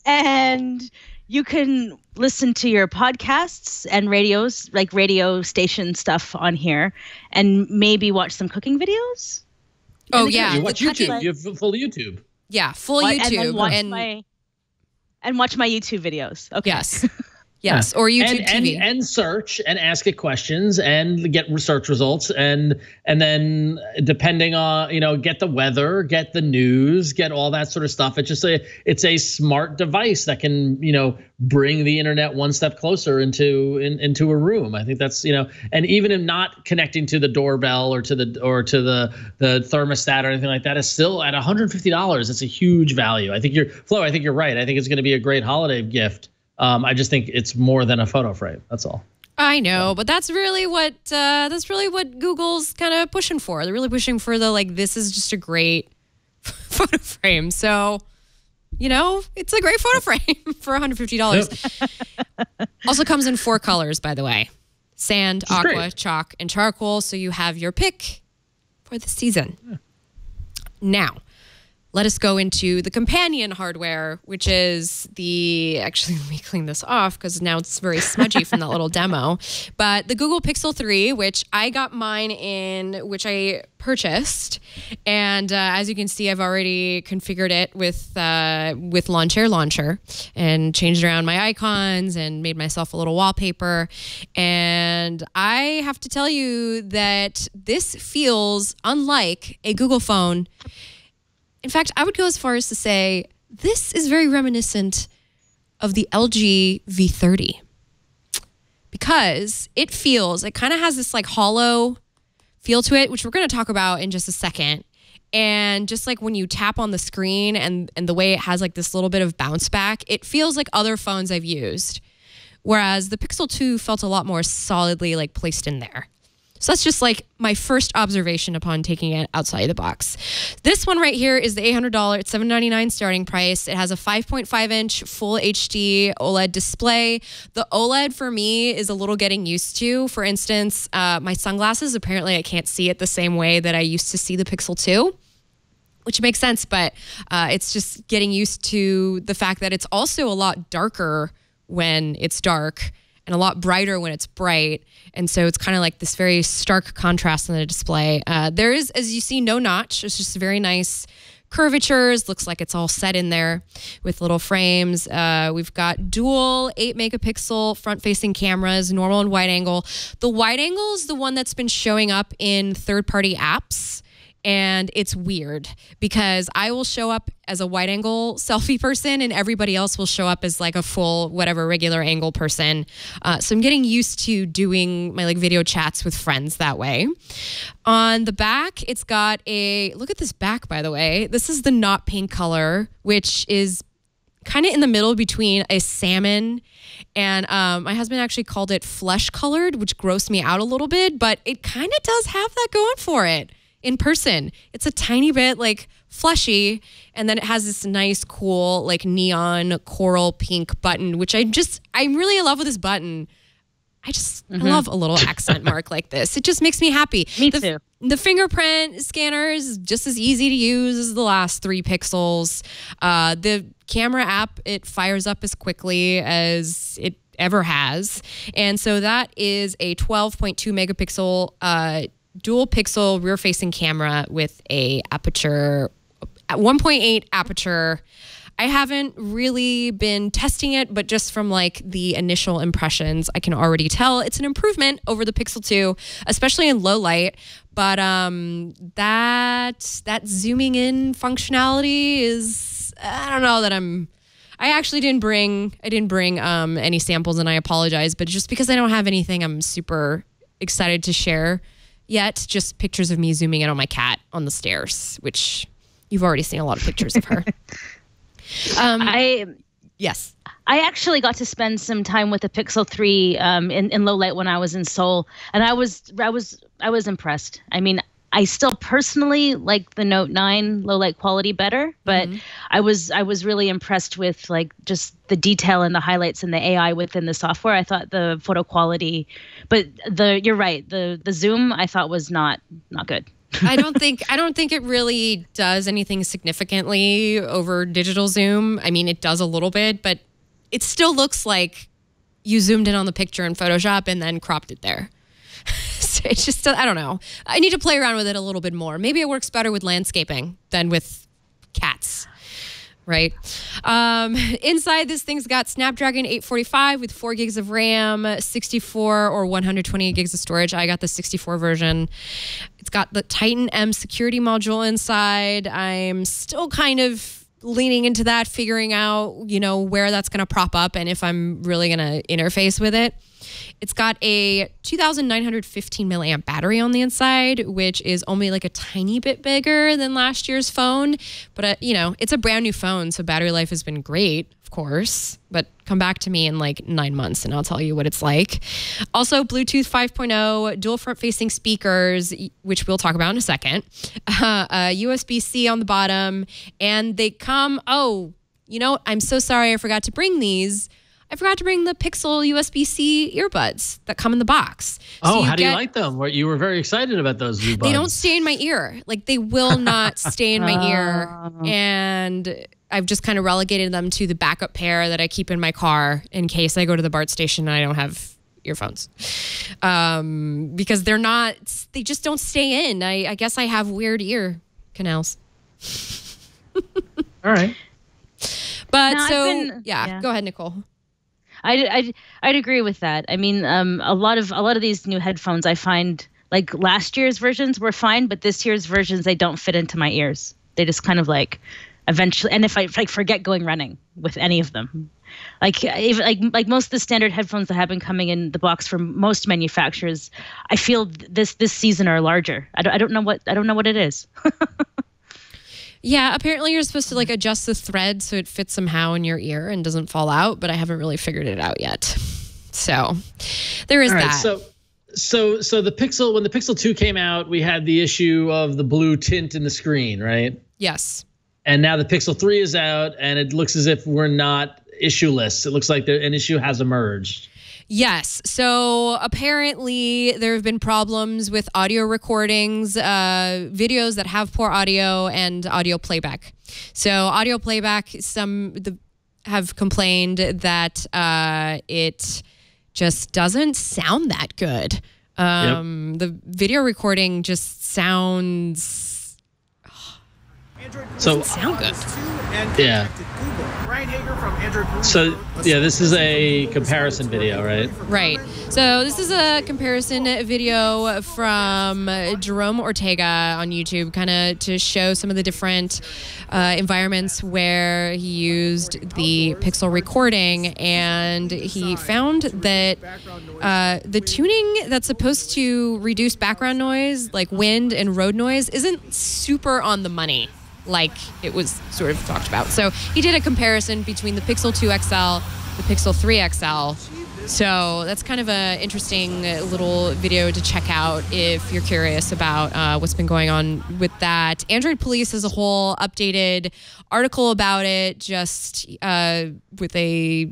And you can listen to your podcasts and radios, like radio station stuff on here, and maybe watch some cooking videos. Oh yeah, you watch YouTube. You have full YouTube. Yeah, full YouTube, and watch my YouTube videos. Okay. Yes. Yes, or YouTube TV. And search and ask it questions and get search results and then depending on, you know, get the weather, get the news, get all that sort of stuff. It's a smart device that can, you know, bring the internet one step closer into a room. I think that's, you know, and even if not connecting to the doorbell or to the thermostat or anything like that, is still at $150. It's a huge value. I think you're right. I think it's going to be a great holiday gift. I just think it's more than a photo frame. That's all. I know, but that's really what Google's kind of pushing for. They're really pushing for this is just a great photo frame. So, you know, it's a great photo frame for $150. Yep. Also comes in 4 colors, by the way: sand, aqua, chalk, and charcoal. So you have your pick for the season. Yeah. Now, let us go into the companion hardware, which is actually, let me clean this off because now it's very smudgy from that little demo. But the Google Pixel 3, which I got mine in, which I purchased. And as you can see, I've already configured it with Launcher and changed around my icons and made myself a little wallpaper. And I have to tell you that this feels unlike a Google phone. In fact, I would go as far as to say this is very reminiscent of the LG V30 because it kind of has this like hollow feel to it, which we're going to talk about in just a second. And just like when you tap on the screen and the way it has like this little bit of bounce back, it feels like other phones I've used. Whereas the Pixel 2 felt a lot more solidly like placed in there. So that's just like my first observation upon taking it outside the box. This one right here is the $800. It's $799 starting price. It has a 5.5-inch full HD OLED display. The OLED for me is a little getting used to. For instance, my sunglasses, apparently I can't see it the same way that I used to see the Pixel 2, which makes sense, but it's just getting used to the fact that it's also a lot darker when it's dark and a lot brighter when it's bright. And so it's kind of like this very stark contrast in the display. There is, as you see, no notch. It's just very nice curvatures. Looks like it's all set in there with little frames. We've got dual 8-megapixel front-facing cameras, normal and wide angle. The wide angle is the one that's been showing up in third-party apps. And it's weird because I will show up as a wide angle selfie person and everybody else will show up as like a full whatever regular angle person. So I'm getting used to doing my like video chats with friends that way. On the back, it's got look at this back, by the way. This is the not pink color, which is kind of in the middle between a salmon and my husband actually called it flesh colored, which grossed me out a little bit, but it kind of does have that going for it in person. It's a tiny bit like fleshy, and then it has this nice, cool, like neon coral pink button, which I'm really in love with this button. I love a little accent mark like this. It just makes me happy. Me too. The fingerprint scanner is just as easy to use as the last 3 pixels. The camera app, it fires up as quickly as it ever has. And so that is a 12.2 megapixel dual pixel rear facing camera with a aperture, 1.8 aperture. I haven't really been testing it, but just from like the initial impressions, I can already tell it's an improvement over the Pixel 2, especially in low light. But that zooming in functionality is, I don't know that I actually didn't bring any samples, and I apologize, but just because I don't have anything I'm super excited to share yet, just pictures of me zooming in on my cat on the stairs, which you've already seen a lot of pictures of her. Yes. I actually got to spend some time with the Pixel 3 in low light when I was in Seoul, and I was impressed. I mean, I still personally like the Note 9 low light quality better, but I was really impressed with like just the detail and the highlights and the AI within the software. I thought the photo quality, but you're right, the zoom I thought was not good. I don't think it really does anything significantly over digital zoom. I mean, it does a little bit, but it still looks like you zoomed in on the picture in Photoshop and then cropped it there. So it's just, I don't know. I need to play around with it a little bit more. Maybe it works better with landscaping than with cats. Right. Inside, this thing's got Snapdragon 845 with 4 gigs of RAM, 64 or 128 gigs of storage. I got the 64 version. It's got the Titan M security module inside. I'm still kind of leaning into that, figuring out, where that's going to prop up and if I'm really going to interface with it. It's got a 2,915 milliamp battery on the inside, which is only like a tiny bit bigger than last year's phone. But, it's a brand new phone, so battery life has been great, of course. But come back to me in like 9 months and I'll tell you what it's like. Also, Bluetooth 5.0, dual front-facing speakers, which we'll talk about in a second. USB-C on the bottom. And they come, I'm so sorry I forgot to bring these. I forgot to bring the Pixel USB-C earbuds that come in the box. So how do you like them? You were very excited about those earbuds. They don't stay in my ear. Like, they will not stay in my ear. And I've just kind of relegated them to the backup pair that I keep in my car in case I go to the BART station and I don't have earphones. Because they just don't stay in. I guess I have weird ear canals. All right. But go ahead, Nicole. I'd agree with that. I mean, a lot of these new headphones I find, like last year's versions were fine, but this year's versions, they don't fit into my ears. They just kind of like eventually, and if I forget going running with any of them, like most of the standard headphones that have been coming in the box from most manufacturers, I feel this season are larger. I don't know what it is. Yeah, apparently you're supposed to like adjust the thread so it fits somehow in your ear and doesn't fall out, but I haven't really figured it out yet. So there is that. So the Pixel, when the Pixel 2 came out, we had the issue of the blue tint in the screen, right? Yes. And now the Pixel 3 is out and it looks as if we're not issueless. It looks like an issue has emerged. Yes. So apparently there have been problems with audio recordings, videos that have poor audio and audio playback. So audio playback, have complained that it just doesn't sound that good. The video recording just sounds... doesn't sound good. Yeah. So, this is a comparison video, right? Right. So this is a comparison video from Jerome Ortega on YouTube, kind of to show some of the different environments where he used the Pixel recording, and he found that the tuning that's supposed to reduce background noise, like wind and road noise, isn't super on the money. like it was sort of talked about. So he did a comparison between the Pixel 2 XL, the Pixel 3 XL. So that's kind of an interesting little video to check out if you're curious about what's been going on with that. Android Police as a whole updated article about it, just with a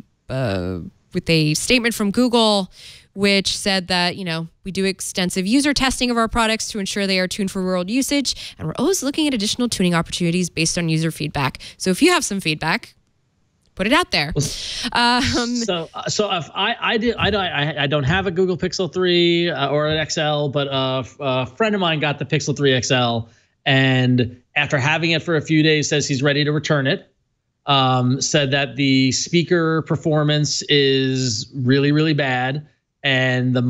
statement from Google, which said that, we do extensive user testing of our products to ensure they are tuned for real-world usage, and we're always looking at additional tuning opportunities based on user feedback. So if you have some feedback, put it out there. So if I don't have a Google Pixel 3 or an XL, but a friend of mine got the Pixel 3 XL, and after having it for a few days, says he's ready to return it. Said that the speaker performance is really, really bad, and the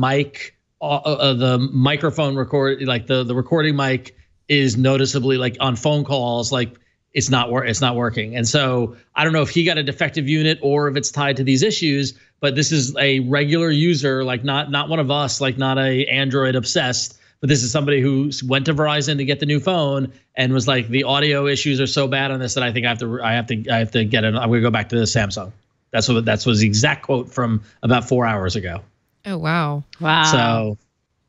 microphone record, like the recording mic, is noticeably, like on phone calls, like it's not working. And so I don't know if he got a defective unit or if it's tied to these issues, but this is a regular user, like not one of us, like not a Android obsessed, but this is somebody who went to Verizon to get the new phone and was like, the audio issues are so bad on this that I think I have to get it. I'm going to go back to the Samsung. That was the exact quote from about 4 hours ago. Oh, wow. So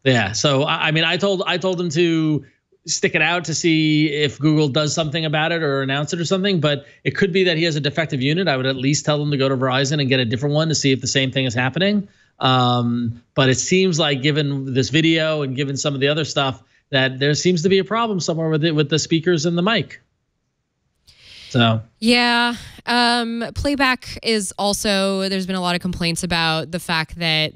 yeah. So I mean, I told him to stick it out to see if Google does something about it or announce it or something, but it could be that he has a defective unit. I would at least tell him to go to Verizon and get a different one to see if the same thing is happening. But it seems like, given this video and given some of the other stuff, that there seems to be a problem somewhere with the speakers and the mic. So yeah, playback is also, there's been a lot of complaints about the fact that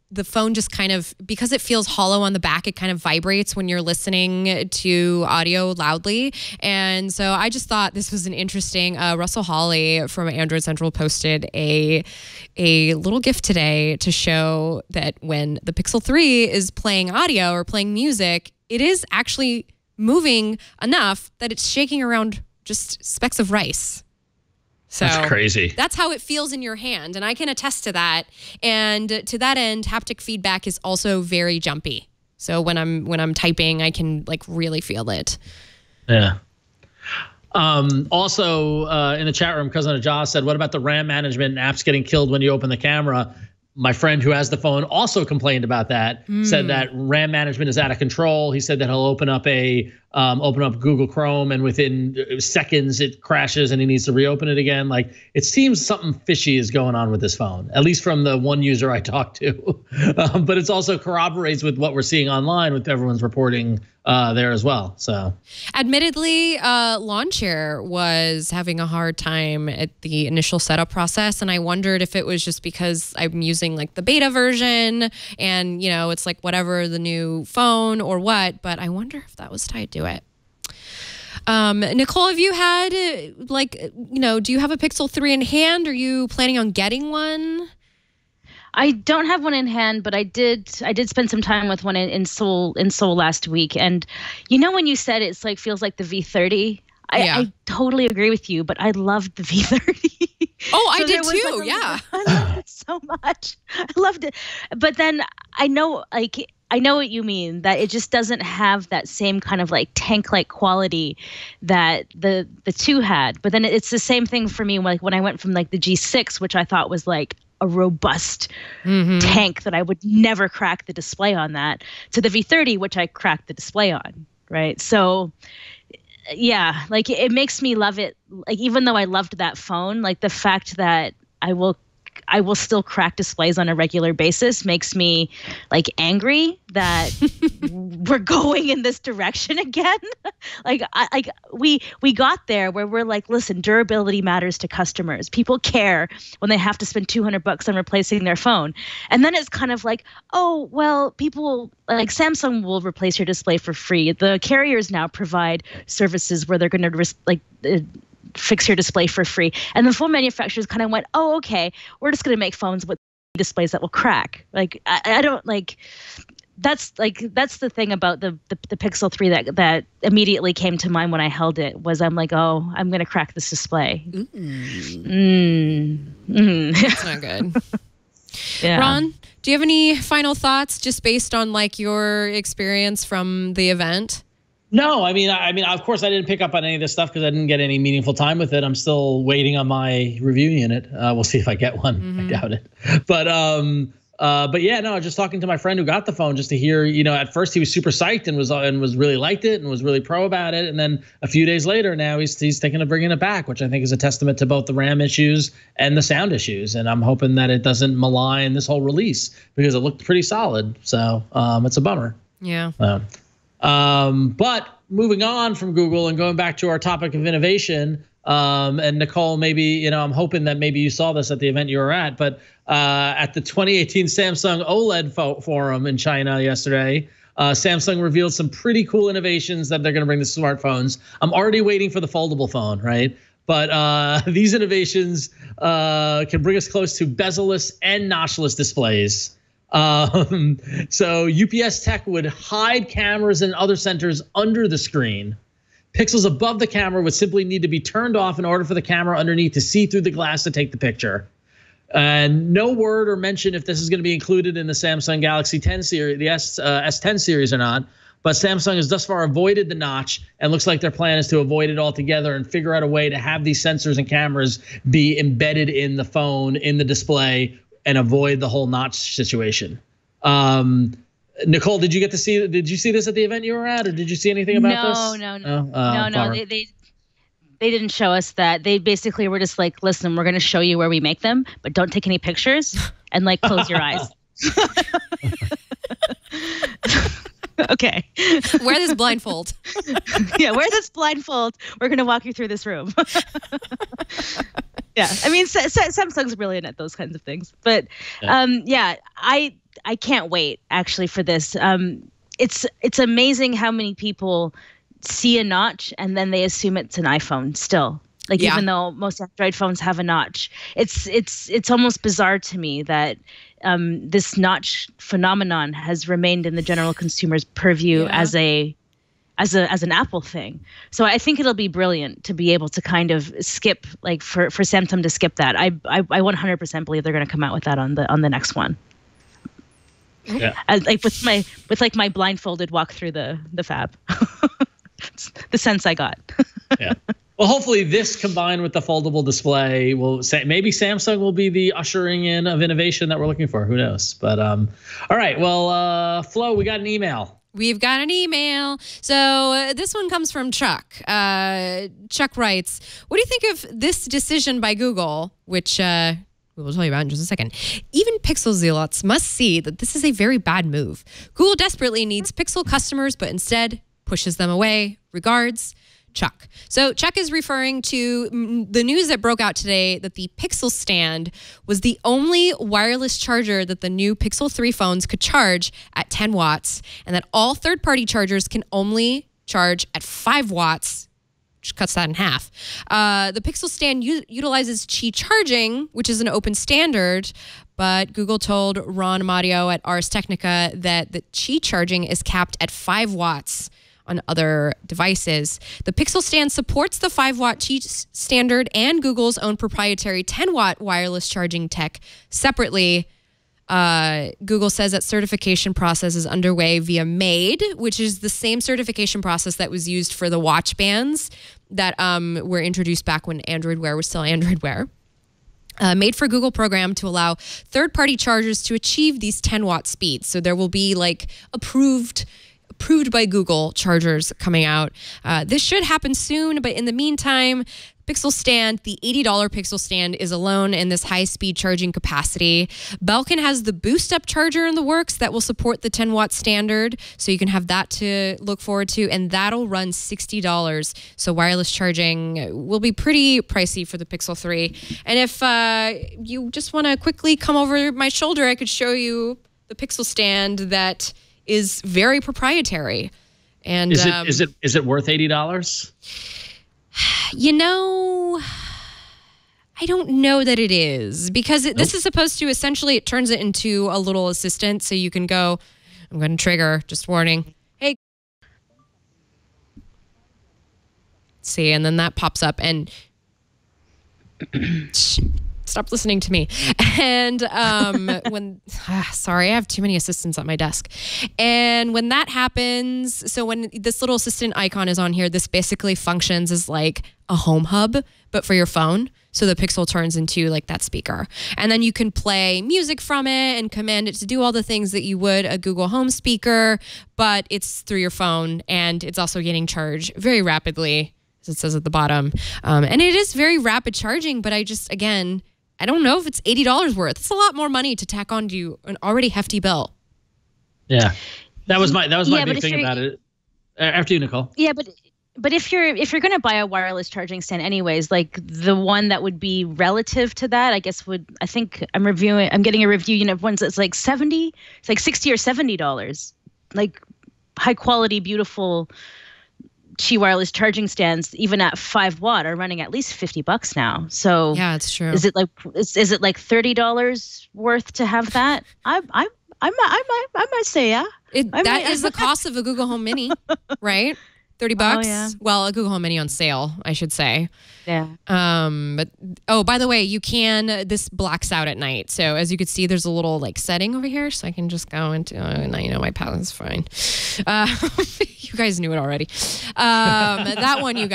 the phone just kind of, because it feels hollow on the back, it kind of vibrates when you're listening to audio loudly. And so I just thought this was an interesting, Russell Hawley from Android Central posted a little GIF today to show that when the Pixel 3 is playing audio or playing music, it is actually moving enough that it's shaking around just specks of rice. So that's crazy. That's how it feels in your hand, and I can attest to that. And to that end, haptic feedback is also very jumpy. So when I'm typing, I can like really feel it. Yeah. Also, in the chat room, Cousin Ajah said, "What about the RAM management and apps getting killed when you open the camera?" My friend who has the phone also complained about that. Said that RAM management is out of control. He said that he'll open up Google Chrome, and within seconds it crashes and he needs to reopen it again. Like, it seems something fishy is going on with this phone, at least from the one user I talked to. But it's also corroborates with what we're seeing online with everyone's reporting there as well. So, admittedly, Lawn Chair was having a hard time at the initial setup process, and I wondered if it was just because I'm using like the beta version, and it's like whatever the new phone or what. But I wonder if that was tied to it. Nicole, have you had do you have a Pixel 3 in hand? Are you planning on getting one? I don't have one in hand, but I did spend some time with one in Seoul last week. And when you said it's like feels like the V30, I totally agree with you, but I loved the V30. Oh, I did too. Yeah. I loved it so much. I loved it. But then I know what you mean, that it just doesn't have that same kind of like tank-like quality that the 2 had. But then it's the same thing for me, like when I went from like the G6, which I thought was like a robust tank that I would never crack the display on, that, to the V30, which I cracked the display on, right? So yeah, like it makes me love it. Like, even though I loved that phone, like the fact that I will still crack displays on a regular basis makes me like angry that we're going in this direction again. We got there where we're like, listen, durability matters to customers. People care when they have to spend $200 on replacing their phone. And then it's kind of like, oh, well, people like Samsung will replace your display for free. The carriers now provide services where they're going to fix your display for free. And the phone manufacturers kind of went, oh, okay, we're just going to make phones with displays that will crack. Like, I don't like, that's the thing about the Pixel 3 that immediately came to mind when I held it, was I'm like, oh, I'm going to crack this display. That's not good. Yeah. Ron, do you have any final thoughts just based on like your experience from the event? No, I mean, of course, I didn't pick up on any of this stuff because I didn't get any meaningful time with it. I'm still waiting on my review unit. We'll see if I get one. I doubt it. But yeah, no, just talking to my friend who got the phone just to hear, at first he was super psyched and was really liked it and was really pro about it. And then a few days later, now he's thinking of bringing it back, which I think is a testament to both the RAM issues and the sound issues. And I'm hoping that it doesn't malign this whole release because it looked pretty solid. So it's a bummer. Yeah. But moving on from Google and going back to our topic of innovation, and Nicole, maybe, I'm hoping that maybe you saw this at the event you were at, but at the 2018 Samsung OLED forum in China yesterday, Samsung revealed some pretty cool innovations that they're going to bring to smartphones. I'm already waiting for the foldable phone, right? But these innovations can bring us close to bezel-less and notchless displays. So UPS tech would hide cameras and other sensors under the screen. Pixels above the camera would simply need to be turned off in order for the camera underneath to see through the glass to take the picture. And no word or mention if this is going to be included in the Samsung Galaxy 10 series, the S10 series or not. But Samsung has thus far avoided the notch and looks like their plan is to avoid it altogether and figure out a way to have these sensors and cameras be embedded in the phone, in the display, and avoid the whole notch situation. Nicole, did you see this at the event you were at, or did you see anything about this? No. They didn't show us that. They basically were just like, listen, we're going to show you where we make them, but don't take any pictures and close your eyes. Okay. Wear this blindfold. Yeah, wear this blindfold. We're going to walk you through this room. Yeah, I mean, Samsung's brilliant at those kinds of things. But I can't wait actually for this. It's amazing how many people see a notch and then they assume it's an iPhone still. Even though most Android phones have a notch, it's almost bizarre to me that this notch phenomenon has remained in the general consumer's purview as an Apple thing. So I think it'll be brilliant to be able to kind of skip, for Samsung to skip that. I 100% believe they're going to come out with that on the next one. Yeah. With my blindfolded walk through the fab. It's the sense I got. Yeah. Well, hopefully this combined with the foldable display will say maybe Samsung will be the ushering in of innovation that we're looking for. Who knows? But all right. Well, Flo, we got an email. We've got an email. So this one comes from Chuck. Chuck writes, what do you think of this decision by Google, which we will tell you about in just a second? Even Pixel zealots must see that this is a very bad move. Google desperately needs Pixel customers, but instead pushes them away. Regards, Chuck. So Chuck is referring to the news that broke out today that the Pixel Stand was the only wireless charger that the new Pixel 3 phones could charge at 10 watts, and that all third-party chargers can only charge at 5 watts, which cuts that in half. The Pixel Stand utilizes Qi charging, which is an open standard, but Google told Ron Amadio at Ars Technica that the Qi charging is capped at 5 watts on other devices. The Pixel Stand supports the 5-watt Qi standard and Google's own proprietary 10-watt wireless charging tech separately. Google says that certification process is underway via MAID, which is the same certification process that was used for the watch bands that were introduced back when Android Wear was still Android Wear. Made for Google program to allow third-party chargers to achieve these 10-watt speeds. So there will be approved by Google chargers coming out. This should happen soon, but in the meantime, Pixel Stand, the $80 Pixel Stand, is alone in this high-speed charging capacity. Belkin has the boost-up charger in the works that will support the 10-watt standard, so you can have that to look forward to, and that'll run $60. So wireless charging will be pretty pricey for the Pixel 3. And if you just want to quickly come over my shoulder, I could show you the Pixel Stand that is very proprietary. And is it worth $80? I don't know that it is, because this is supposed to essentially, it turns it into a little assistant, so you can go, I'm going to trigger, just warning, hey, see, and then that pops up, and Stop listening to me. And sorry, I have too many assistants at my desk. And when that happens, so when this little assistant icon is on here, this basically functions as like a home hub, but for your phone. So the Pixel turns into like that speaker. And then you can play music from it and command it to do all the things that you would a Google Home speaker, but it's through your phone, and it's also getting charged very rapidly, as it says at the bottom. And it is very rapid charging, but I don't know if it's $80 worth. It's a lot more money to tack onto an already hefty bill. Yeah. That was my big thing about it. After you, Nicole. Yeah, but if you're going to buy a wireless charging stand anyways, like the one that would be relative to that, I'm getting a review, ones that's like $60 or $70. Like high quality, beautiful Qi wireless charging stands, even at 5 watt, are running at least $50 now. So yeah, it's true. Is it like $30 worth to have that? I might say yeah. That is the cost of a Google Home Mini, right? $30. Oh, yeah. Well, a Google Home Mini on sale, I should say. Yeah. But by the way, this blacks out at night. So as you can see, there's a little like setting over here, so I can just go into. Now my pattern's fine. You guys knew it already. That one you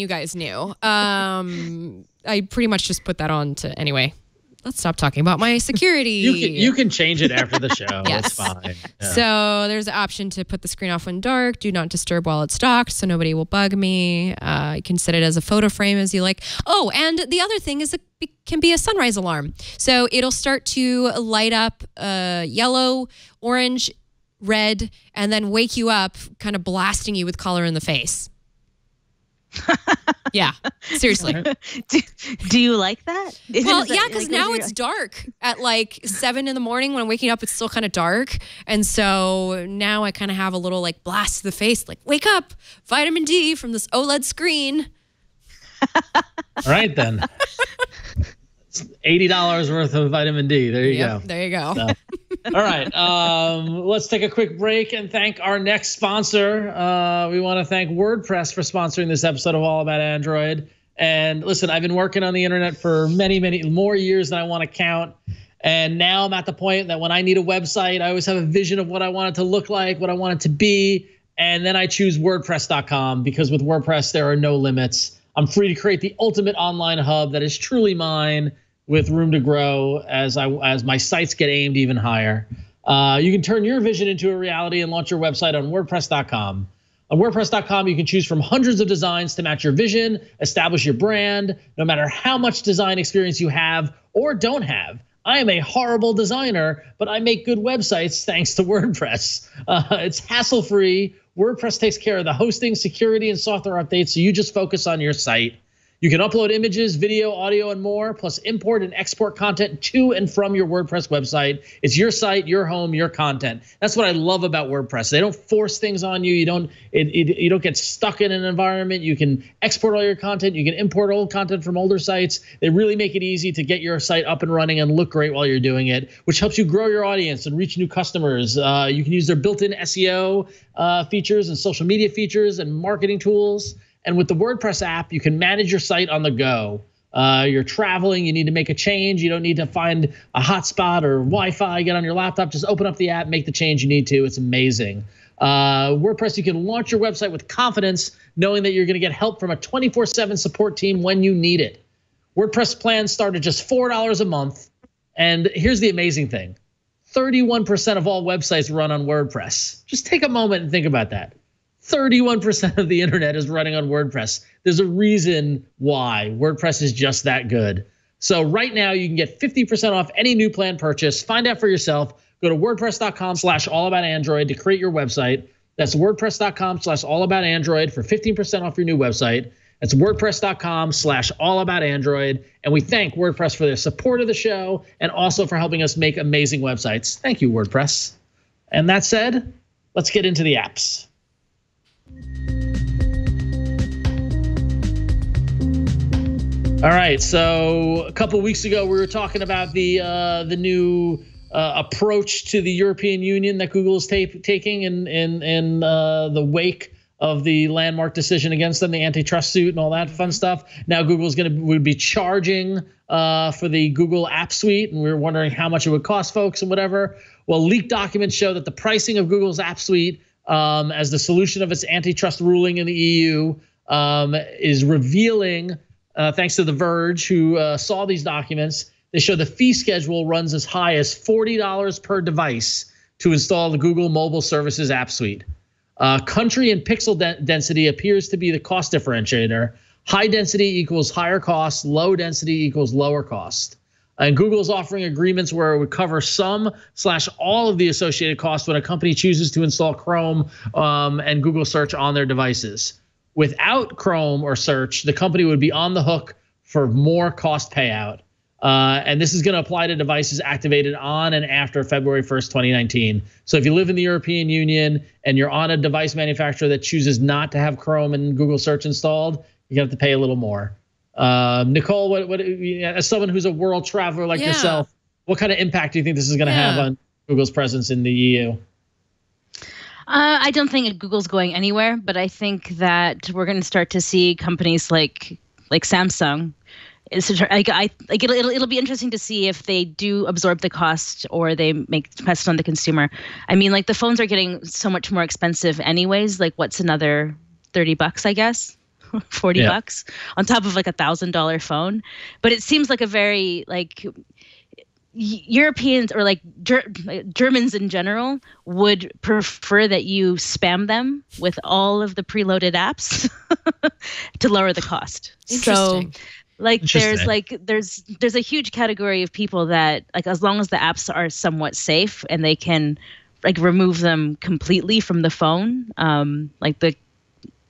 guys knew. I pretty much just put that on to anyway. Let's stop talking about my security. You can change it after the show. Yes. It's fine. Yeah. So there's the option to put the screen off when dark, do not disturb while it's docked, so nobody will bug me. You can set it as a photo frame as you like. Oh, and the other thing is it can be a sunrise alarm. So it'll start to light up yellow, orange, red, and then wake you up, kind of blasting you with color in the face. Yeah, seriously. Do you like that? Well, yeah, because now it's dark at like 7 a.m. when I'm waking up. It's still kind of dark, and so now I kind of have a little like blast to the face, like wake up, vitamin D from this OLED screen. All right then. It's $80 worth of vitamin D. There you go. There you go. So, all right. Let's take a quick break and thank our next sponsor. We want to thank WordPress for sponsoring this episode of All About Android. And listen, I've been working on the internet for many, many more years than I want to count. And now I'm at the point that when I need a website, I always have a vision of what I want it to look like, what I want it to be. And then I choose WordPress.com because with WordPress, there are no limits. I'm free to create the ultimate online hub that is truly mine, with room to grow as my sites get aimed even higher. You can turn your vision into a reality and launch your website on WordPress.com. On WordPress.com, you can choose from hundreds of designs to match your vision, establish your brand, no matter how much design experience you have or don't have. I am a horrible designer, but I make good websites thanks to WordPress. It's hassle-free. WordPress takes care of the hosting, security, and software updates, so you just focus on your site. You can upload images, video, audio, and more, plus import and export content to and from your WordPress website. It's your site, your home, your content. That's what I love about WordPress. They don't force things on you. You don't get stuck in an environment. You can export all your content. You can import old content from older sites. They really make it easy to get your site up and running and look great while you're doing it, which helps you grow your audience and reach new customers. You can use their built-in SEO features and social media features and marketing tools. And with the WordPress app, you can manage your site on the go. You're traveling, you need to make a change. You don't need to find a hotspot or Wi-Fi, get on your laptop. Just open up the app, make the change you need to. It's amazing. WordPress, you can launch your website with confidence, knowing that you're going to get help from a 24/7 support team when you need it. WordPress plans start at just $4 a month. And here's the amazing thing. 31% of all websites run on WordPress. Just take a moment and think about that. 31% of the internet is running on WordPress. There's a reason why WordPress is just that good. So right now you can get 50% off any new plan purchase. Find out for yourself. Go to WordPress.com/allaboutandroid to create your website. That's WordPress.com/allaboutandroid for 15% off your new website. That's WordPress.com/allaboutandroid. And we thank WordPress for their support of the show and also for helping us make amazing websites. Thank you, WordPress. And that said, let's get into the apps. All right, so a couple of weeks ago, we were talking about the new approach to the European Union that Google is taking in the wake of the landmark decision against them, the antitrust suit and all that fun stuff. Now Google's would be charging for the Google App Suite, and we were wondering how much it would cost folks and whatever. Well, leaked documents show that the pricing of Google's App Suite as the solution of its antitrust ruling in the EU is revealing, thanks to The Verge, who saw these documents. They show the fee schedule runs as high as $40 per device to install the Google Mobile Services App Suite. Country and pixel density appears to be the cost differentiator. High density equals higher cost, low density equals lower cost. And Google's offering agreements where it would cover some/all of the associated costs when a company chooses to install Chrome and Google Search on their devices. Without Chrome or Search, the company would be on the hook for more cost payout. And this is going to apply to devices activated on and after February 1st, 2019. So if you live in the European Union and you're on a device manufacturer that chooses not to have Chrome and Google Search installed, you have to pay a little more. Nicole, what as someone who's a world traveler like yourself, what kind of impact do you think this is going to have on Google's presence in the EU? I don't think Google's going anywhere, but I think that we're going to start to see companies like Samsung. It'll be interesting to see if they do absorb the cost or they pass it on the consumer. I mean, like the phones are getting so much more expensive anyways. Like what's another $30, I guess, $40 on top of like $1,000 phone. But it seems like a very like Europeans or like Germans in general would prefer that you spam them with all of the preloaded apps to lower the cost. Interesting. So like there's a huge category of people that like as long as the apps are somewhat safe and they can like remove them completely from the phone,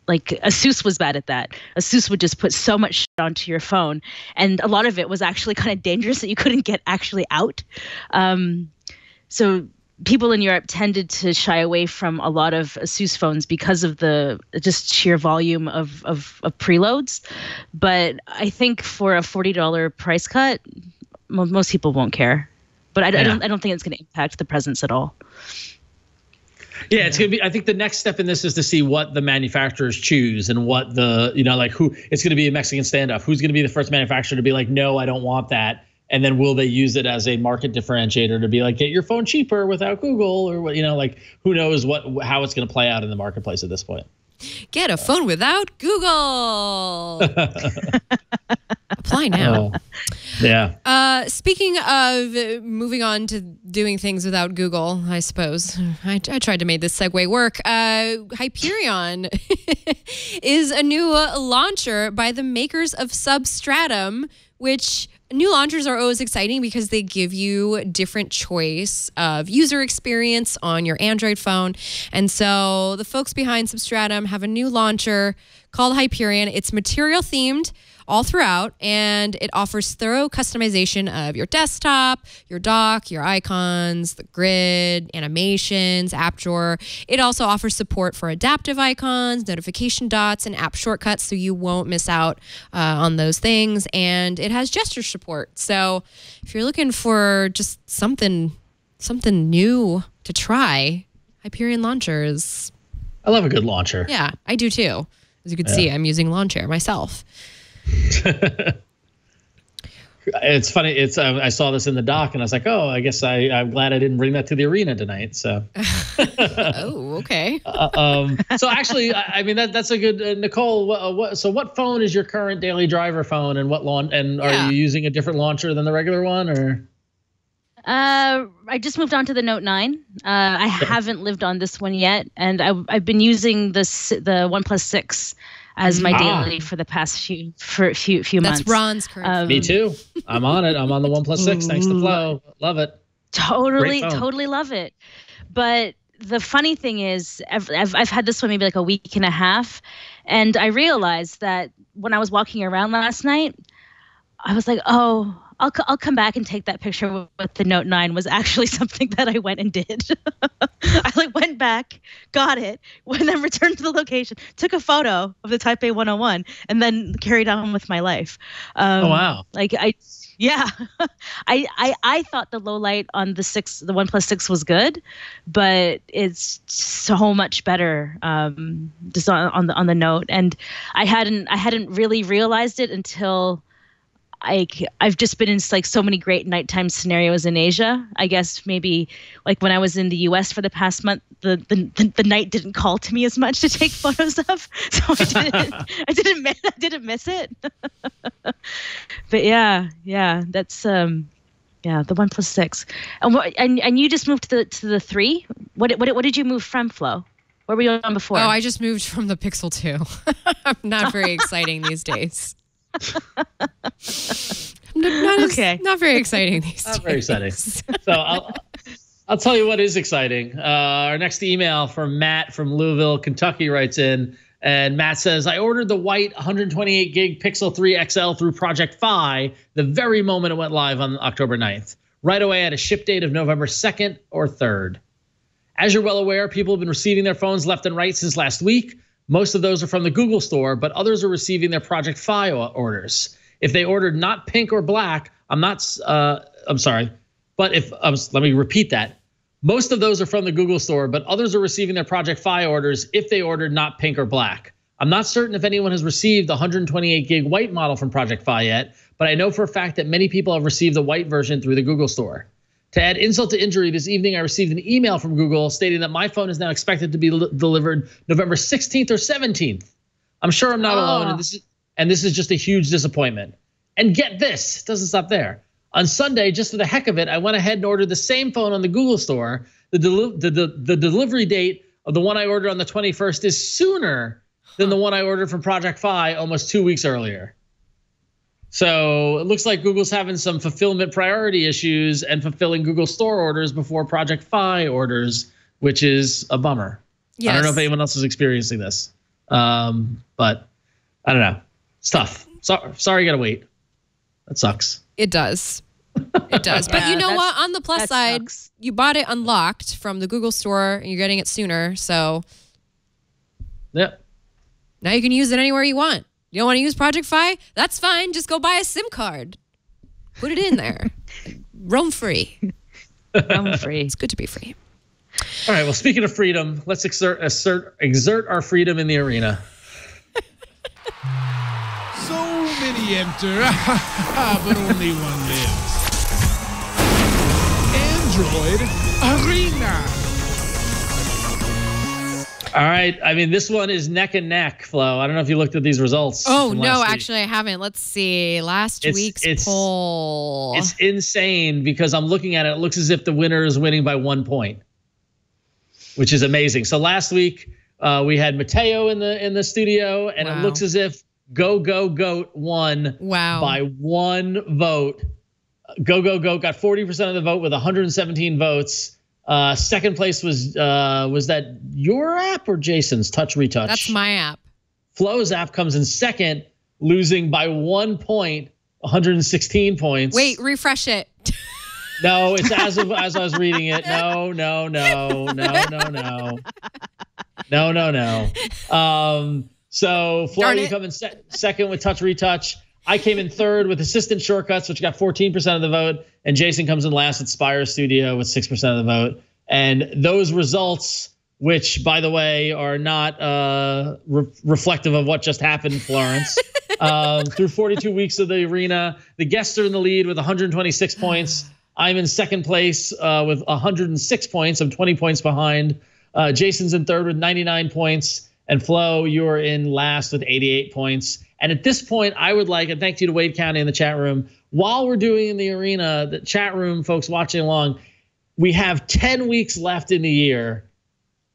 like Asus was bad at that. Asus would just put so much shit onto your phone, and a lot of it was actually kind of dangerous that you couldn't get actually out. So people in Europe tended to shy away from a lot of Asus phones because of the just sheer volume of preloads. But I think for a $40 price cut, most people won't care. But I don't think it's going to impact the presence at all. Yeah, it's going to be, I think the next step in this is to see what the manufacturers choose and what the, like who, it's going to be a Mexican standoff. Who's going to be the first manufacturer to be like, no, I don't want that. And then will they use it as a market differentiator to be like, get your phone cheaper without Google or what, like who knows how it's going to play out in the marketplace at this point. Get a phone without Google. Apply now. Yeah. Speaking of moving on to doing things without Google, I suppose I tried to make this segue work. Hyperion is a new launcher by the makers of Substratum, which new launchers are always exciting because they give you different choice of user experience on your Android phone. And so the folks behind Substratum have a new launcher called Hyperion. It's material themed all throughout, and it offers thorough customization of your desktop, your dock, your icons, the grid, animations, app drawer. It also offers support for adaptive icons, notification dots, and app shortcuts, so you won't miss out on those things. And it has gesture support. So if you're looking for just something new to try, Hyperion launchers. I love a good launcher. Yeah, I do too. As you can see, I'm using Lawnchair myself. It's funny. I saw this in the doc and I was like, oh, I guess I'm glad I didn't bring that to the arena tonight. So. Oh, okay. So actually, I mean that's a good Nicole. So what phone is your current daily driver phone, and are you using a different launcher than the regular one, or? I just moved on to the Note 9. I haven't lived on this one yet, and I've been using the OnePlus 6 as my daily for the past few months. That's Ron's current. Me too. I'm on it. I'm on the OnePlus 6 thanks to Flo. Love it. Totally love it. But the funny thing is, I've had this one maybe like a week and a half, and I realized that when I was walking around last night, I was like, oh, I'll come back and take that picture with the Note 9 was actually something that I went and did. I went back, got it, and then returned to the location, took a photo of the Type A 101, and then carried on with my life. Oh, wow. Yeah, I thought the low light on the OnePlus 6 was good, but it's so much better just on the Note. And I hadn't really realized it until I've just been in like so many great nighttime scenarios in Asia. I guess maybe like when I was in the US for the past month, the night didn't call to me as much to take photos of, so I didn't miss it. But yeah, that's the OnePlus 6. And you just moved to the 3. What did you move from, Flo? Where were you on before? Oh, I just moved from the Pixel 2. Not very exciting these days. Not very exciting these days. Not very exciting. So I'll tell you what is exciting. Our next email from Matt from Louisville, Kentucky writes in, and Matt says, I ordered the white 128 gig Pixel 3 XL through Project Fi the very moment it went live on October 9th. Right away at a ship date of November 2nd or 3rd. As you're well aware, people have been receiving their phones left and right since last week. Most of those are from the Google store, but others are receiving their Project Fi orders. If they ordered not pink or black, I'm sorry, but let me repeat that. Most of those are from the Google store, but others are receiving their Project Fi orders if they ordered not pink or black. I'm not certain if anyone has received the 128 gig white model from Project Fi yet, but I know for a fact that many people have received the white version through the Google store. To add insult to injury, this evening I received an email from Google stating that my phone is now expected to be delivered November 16th or 17th. I'm sure I'm not alone, and this is just a huge disappointment. And get this, it doesn't stop there. On Sunday, just for the heck of it, I went ahead and ordered the same phone on the Google store. The delivery date of the one I ordered on the 21st is sooner than the one I ordered from Project Fi almost 2 weeks earlier. So it looks like Google's having some fulfillment priority issues and fulfilling Google Store orders before Project Fi orders, which is a bummer. Yes. I don't know if anyone else is experiencing this, but I don't know. It's tough. Sorry you got to wait. That sucks. It does. It does. But you know what? On the plus side, sucks. You bought it unlocked from the Google store and you're getting it sooner. So yep. Now you can use it anywhere you want. You don't want to use Project Fi? That's fine. Just go buy a SIM card. Put it in there. Roam free. Roam free. It's good to be free. All right. Well, speaking of freedom, let's exert our freedom in the arena. So many enter, but only one lives. Android Arena. All right. I mean, this one is neck and neck, Flo. I don't know if you looked at these results. Oh, no, actually, I haven't. Let's see. Last week's poll. It's insane because I'm looking at it. It looks as if the winner is winning by 1 point, which is amazing. So last week we had Mateo in the studio, and It looks as if Go Goat won by 1 vote. Go Goat got 40% of the vote with 117 votes. Second place was that your app or Jason's Touch Retouch? That's my app. Flo's app comes in second, losing by 1 point, 116 points. Wait, refresh it. No, it's as I was reading it. No. So Flo, you come in second with Touch Retouch. I came in third with Assistant Shortcuts, which got 14% of the vote. And Jason comes in last with Spire Studio with 6% of the vote. And those results, which, by the way, are not reflective of what just happened in Florence. Through 42 weeks of the arena, the guests are in the lead with 126 points. I'm in second place with 106 points. I'm 20 points behind. Jason's in third with 99 points. And Flo, you're in last with 88 points. And at this point, I would like, and thank you to Wade County in the chat room, while we're doing in the arena, the chat room, folks watching along, we have 10 weeks left in the year.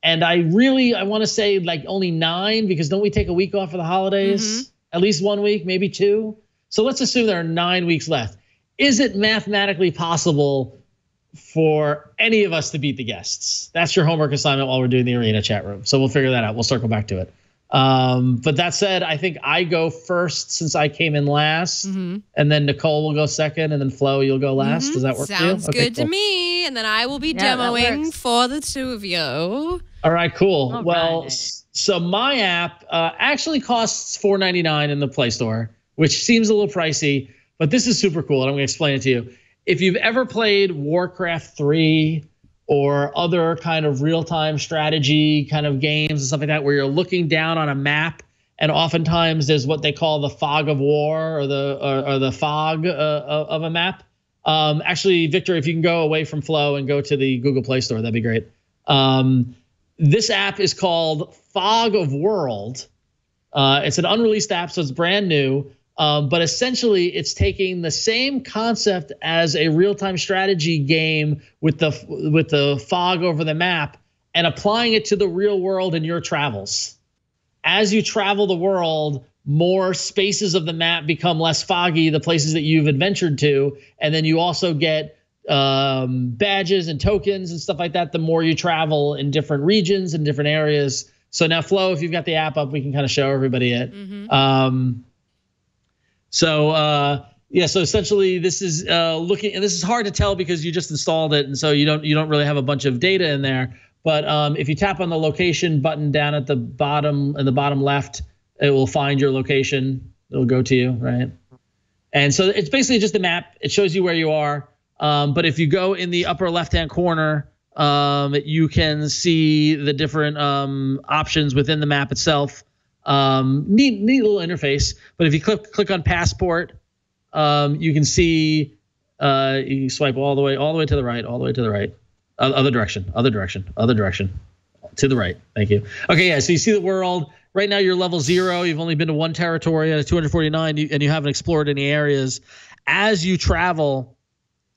And I want to say like only 9, because don't we take a week off for the holidays? Mm-hmm. At least 1 week, maybe 2. So let's assume there are 9 weeks left. Is it mathematically possible for any of us to beat the guests? That's your homework assignment while we're doing the arena chat room. So we'll figure that out. We'll circle back to it. But that said, I think I go first since I came in last, and then Nicole will go second, and then Flo, you'll go last. Does that work for you? Sounds good to me. And then I will be demoing for the two of you. All right, cool. All right. So my app actually costs $4.99 in the Play Store, which seems a little pricey. But this is super cool, and I'm going to explain it to you. If you've ever played Warcraft 3 or other kind of real-time strategy kind of games and stuff like that, where you're looking down on a map, and oftentimes there's what they call the fog of war, or the fog of a map. Actually, Victor, if you can go away from Flow and go to the Google Play Store, that'd be great. This app is called Fog of World. It's an unreleased app, so it's brand new. But essentially, it's taking the same concept as a real-time strategy game with the fog over the map and applying it to the real world in your travels. As you travel the world, more spaces of the map become less foggy, the places that you've adventured to, and then you also get badges and tokens and stuff like that the more you travel in different regions and different areas. So now, Flo, if you've got the app up, we can kind of show everybody it. So essentially this is looking, and this is hard to tell because you just installed it, and so you don't really have a bunch of data in there. But if you tap on the location button down at the bottom, in the bottom left, it will find your location. It'll go to you, right? And so it's basically just a map. It shows you where you are. But if you go in the upper left-hand corner, you can see the different options within the map itself. Neat little interface. But if you click on passport, you can see you swipe all the way to the right, other direction, to the right. Thank you. Okay, yeah. So you see the world. Right now you're level 0. You've only been to one territory out of 249, and you haven't explored any areas. As you travel,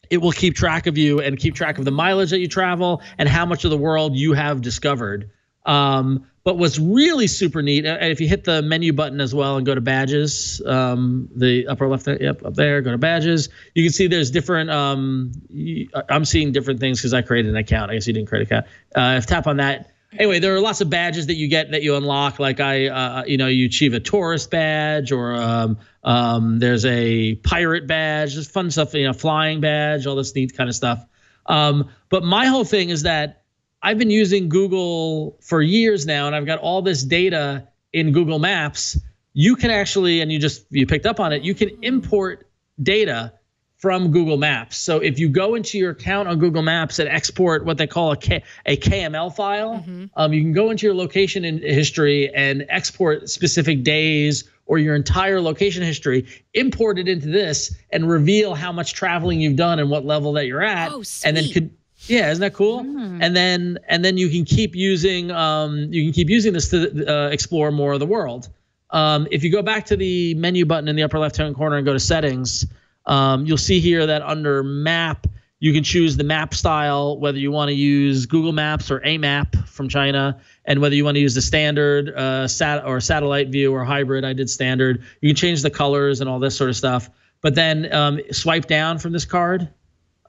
it will keep track of you and keep track of the mileage that you travel and how much of the world you have discovered. But what's really super neat, and if you hit the menu button as well and go to badges, the upper left, up there, go to badges, you can see there's different, I'm seeing different things because I created an account. I guess you didn't create an account. If tap on that. Anyway, there are lots of badges that you get that you unlock, like you achieve a tourist badge, or there's a pirate badge, just fun stuff, flying badge, all this neat kind of stuff. But my whole thing is that I've been using Google for years now, and I've got all this data in Google Maps. You can actually, and you picked up on it, you can import data from Google Maps. So if you go into your account on Google Maps and export what they call a KML file, you can go into your location history and export specific days or your entire location history, import it into this, and reveal how much traveling you've done and what level that you're at. Oh, sweet. And then yeah, isn't that cool? And then you can keep using this to explore more of the world. If you go back to the menu button in the upper left-hand corner and go to settings, you'll see here that under map, you can choose the map style, whether you want to use Google Maps or a map from China, and whether you want to use the standard satellite view or hybrid. I did standard. You can change the colors and all this sort of stuff. But then swipe down from this card.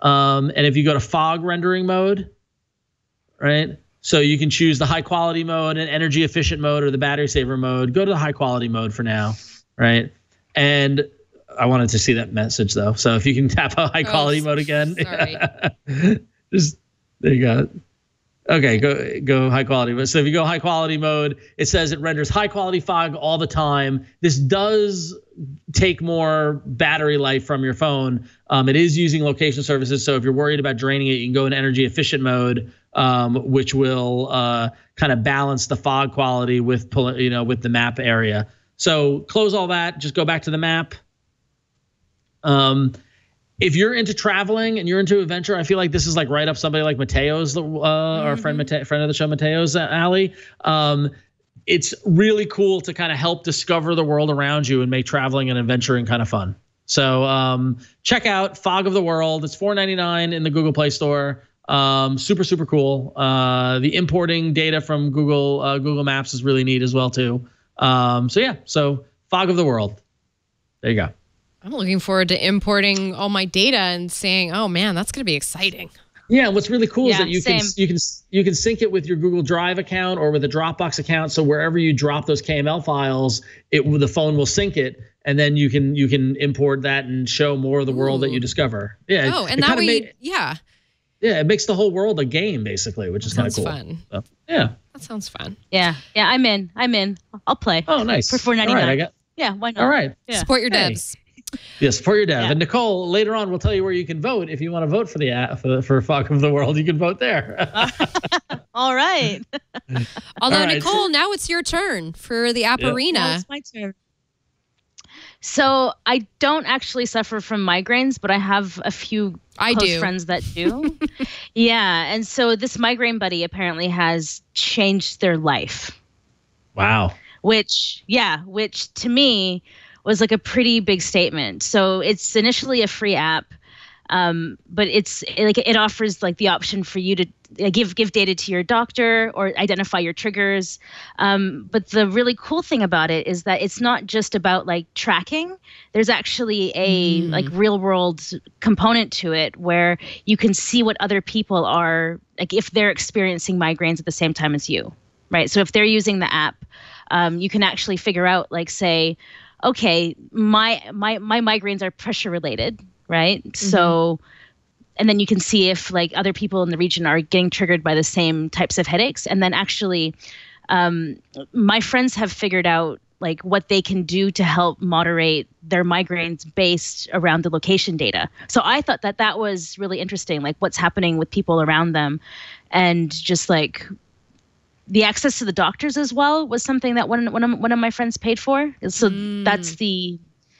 And if you go to fog rendering mode, right? So you can choose the high quality mode and energy efficient mode or the battery saver mode. Go to the high quality mode for now, right? And I wanted to see that message though. So if you can tap a high quality mode again, just there you go. Okay, go high quality. So if you go high quality mode, it says it renders high quality fog all the time. This does take more battery life from your phone. It is using location services, so if you're worried about draining it, you can go in energy efficient mode, which will kind of balance the fog quality with the map area. So close all that. Just go back to the map. If you're into traveling and you're into adventure, I feel like this is like right up somebody like Mateo's, our friend of the show, Mateo's alley. It's really cool to kind of help discover the world around you and make traveling and adventuring kind of fun. So check out Fog of the World. It's $4.99 in the Google Play Store. Super, super cool. The importing data from Google Maps is really neat as well too. So Fog of the World. There you go. I'm looking forward to importing all my data and saying, "Oh man, that's going to be exciting." Yeah, what's really cool is that you can sync it with your Google Drive account or with a Dropbox account. So wherever you drop those KML files, the phone will sync it, and then you can import that and show more of the world that you discover. Yeah. Oh, and that way, yeah, it makes the whole world a game basically, which is kind of cool. Fun. So, yeah, that sounds fun. Yeah, I'm in. I'll play. Oh, nice. For $4.99. All right, yeah, why not? All right. Yeah. Support your devs. Yeah, support your dad. Yeah. And Nicole, later on, we'll tell you where you can vote. If you want to vote for the app for Fog of the World, you can vote there. All right. Although, All right. Nicole, now it's your turn for the app Yep. arena. Now it's my turn. So I don't actually suffer from migraines, but I have a few close friends that do. Yeah. And so this migraine buddy apparently has changed their life. Wow. Which to me was like a pretty big statement. So it's initially a free app, but it offers like the option for you to give data to your doctor or identify your triggers. But the really cool thing about it is that it's not just about like tracking. There's actually a like real world component to it where you can see what other people are like if they're experiencing migraines at the same time as you, right? So if they're using the app, you can actually figure out like say, okay, my migraines are pressure related, right? Mm-hmm. So, and then you can see if like other people in the region are getting triggered by the same types of headaches. And then actually, my friends have figured out like what they can do to help moderate their migraines based around the location data. So I thought that was really interesting, like what's happening with people around them, and just like the access to the doctors as well was something that one of my friends paid for. So that's the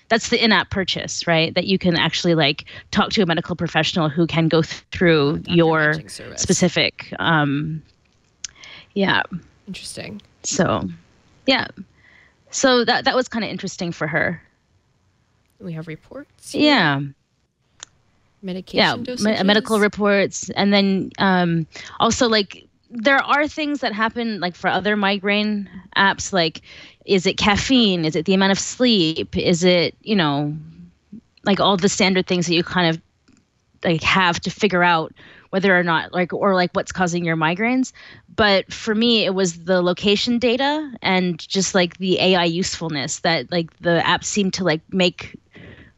in-app purchase, right? That you can actually like talk to a medical professional who can go through your specific, Interesting. So, yeah. So that was kind of interesting for her. We have reports. Here. Yeah. Medication dosages. Medical reports. And then also like there are things that happen like for other migraine apps, like is it caffeine? Is it the amount of sleep? Is it, like all the standard things that you kind of like have to figure out whether or not like what's causing your migraines. But for me, it was the location data and just like the AI usefulness that like the app seemed to like make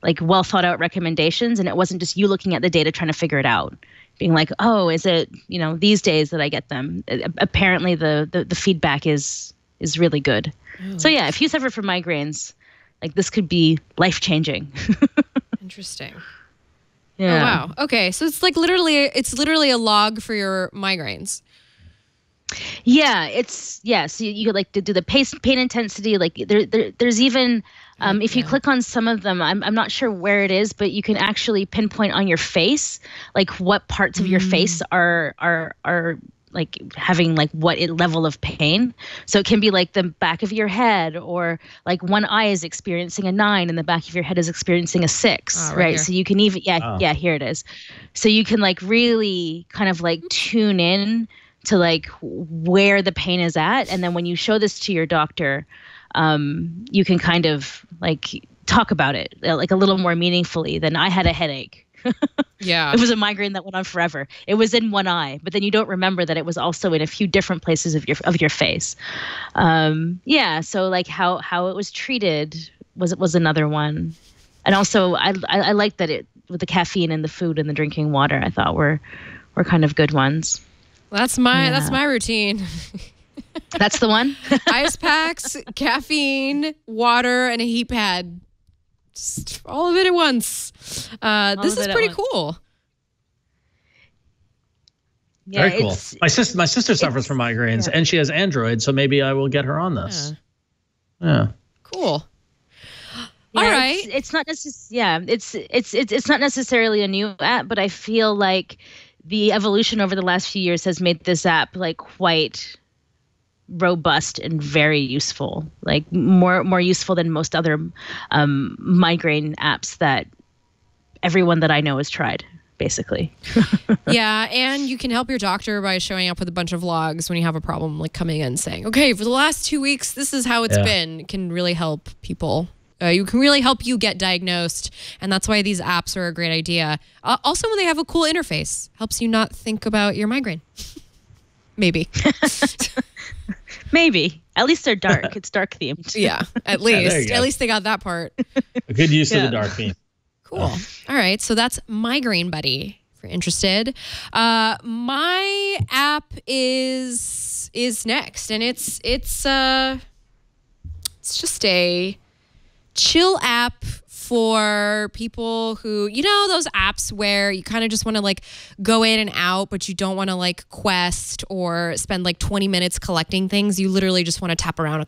like well thought out recommendations. And it wasn't just you looking at the data trying to figure it out, being like, oh, is it, these days that I get them? Apparently the feedback is really good. Oh. So yeah, if you suffer from migraines, like this could be life-changing. Interesting. Yeah. Oh, wow. Okay. So it's literally a log for your migraines. Yeah, so you could like do the pain intensity. Like there's even if you click on some of them, I'm not sure where it is, but you can actually pinpoint on your face like what parts of your face are like having like what level of pain. So it can be like the back of your head, or like one eye is experiencing a 9 and the back of your head is experiencing a 6, right? Here. So you can even here it is. So you can like really kind of like tune in to like where the pain is at. And then when you show this to your doctor, you can kind of like talk about it like a little more meaningfully than I had a headache. Yeah. It was a migraine that went on forever. It was in one eye, but then you don't remember that it was also in a few different places of your face. So like how it was treated was another one. And also I liked that it with the caffeine and the food and the drinking water, I thought were kind of good ones. Well, that's my routine. That's the one? Ice packs, caffeine, water, and a heat pad. Just all of it at once. This is pretty cool. Yeah, very cool. My sister suffers from migraines, and she has Android, so maybe I will get her on this. Yeah. Cool. Yeah, all right. It's not necessarily it's not necessarily a new app, but I feel like the evolution over the last few years has made this app like quite robust and very useful, like more useful than most other migraine apps that everyone that I know has tried, basically. Yeah, and you can help your doctor by showing up with a bunch of logs when you have a problem, like coming in saying, okay, for the last 2 weeks, this is how it's been. It can really help people. You can really help you get diagnosed, and that's why these apps are a great idea. Also, when they have a cool interface, helps you not think about your migraine. Maybe. Maybe. At least they're dark. It's dark themed. Yeah, at least. At least they got that part. A good use of the dark theme. Cool. All right, so that's Migraine Buddy, if you're interested. My app is next, and it's just a chill app for people who, those apps where you kind of just want to like go in and out, but you don't want to like quest or spend like 20 minutes collecting things. You literally just want to tap around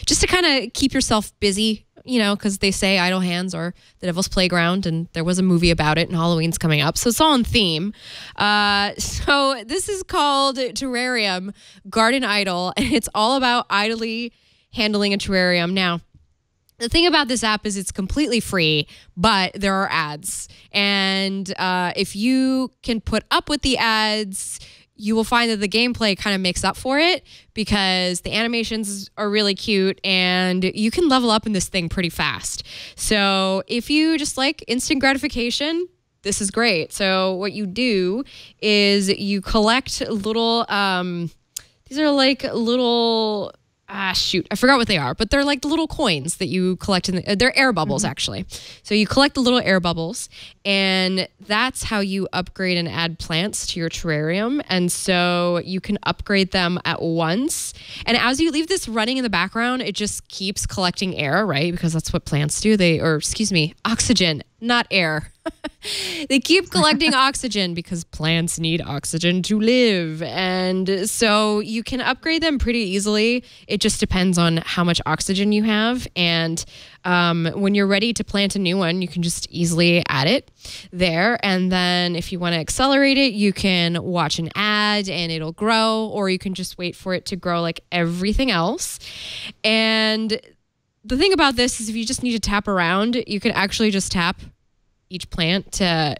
just to kind of keep yourself busy, because they say idle hands are the devil's playground, and there was a movie about it, and Halloween's coming up, so it's all in theme. So this is called Terrarium Garden Idle, and it's all about idly handling a terrarium. Now, the thing about this app is it's completely free, but there are ads, and if you can put up with the ads, you will find that the gameplay kind of makes up for it, because the animations are really cute and you can level up in this thing pretty fast. So if you just like instant gratification, this is great. So what you do is you collect little, these are like little... shoot, I forgot what they are, but they're like the little coins that you collect they're air bubbles, actually. So you collect the little air bubbles, and that's how you upgrade and add plants to your terrarium. And so you can upgrade them at once. And as you leave this running in the background, it just keeps collecting air, right? Because that's what plants do. Oxygen, not air. They keep collecting oxygen because plants need oxygen to live. And so you can upgrade them pretty easily. It just depends on how much oxygen you have. And when you're ready to plant a new one, you can just easily add it there. And then if you want to accelerate it, you can watch an ad and it'll grow, or you can just wait for it to grow like everything else. And the thing about this is if you just need to tap around, you can actually just tap each plant to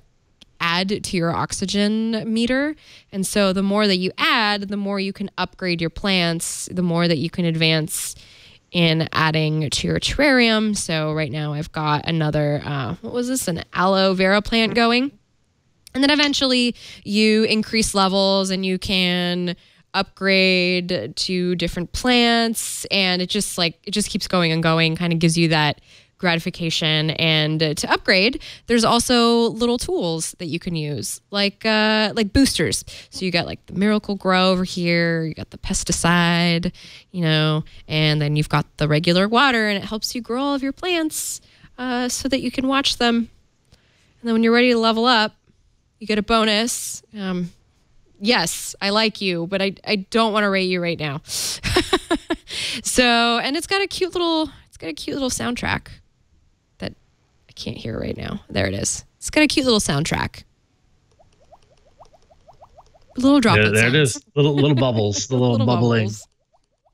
add to your oxygen meter. And so the more that you add, the more you can upgrade your plants, the more that you can advance in adding to your terrarium. So right now I've got another, an aloe vera plant going. And then eventually you increase levels and you can upgrade to different plants, and it just keeps going and going, kind of gives you that gratification. And to upgrade, there's also little tools that you can use, like boosters. So you got like the Miracle Grow over here, you got the pesticide, and then you've got the regular water, and it helps you grow all of your plants so that you can watch them. And then when you're ready to level up, you get a bonus. Yes, I like you, but I don't want to rate you right now. So, and it's got a cute little soundtrack that I can't hear right now. There it is. It's got a cute little soundtrack. Little droplet there it sounds. is. Little bubbles. The little bubbling. Bubbles.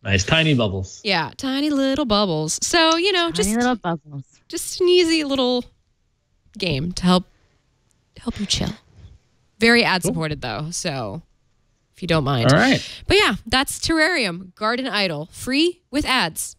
Nice, tiny bubbles. Yeah, tiny little bubbles. So, Tiny little bubbles. Just an easy little game to help you chill. Very ad supported though, so if you don't mind. All right. But yeah, that's Terrarium Garden Idle, free with ads.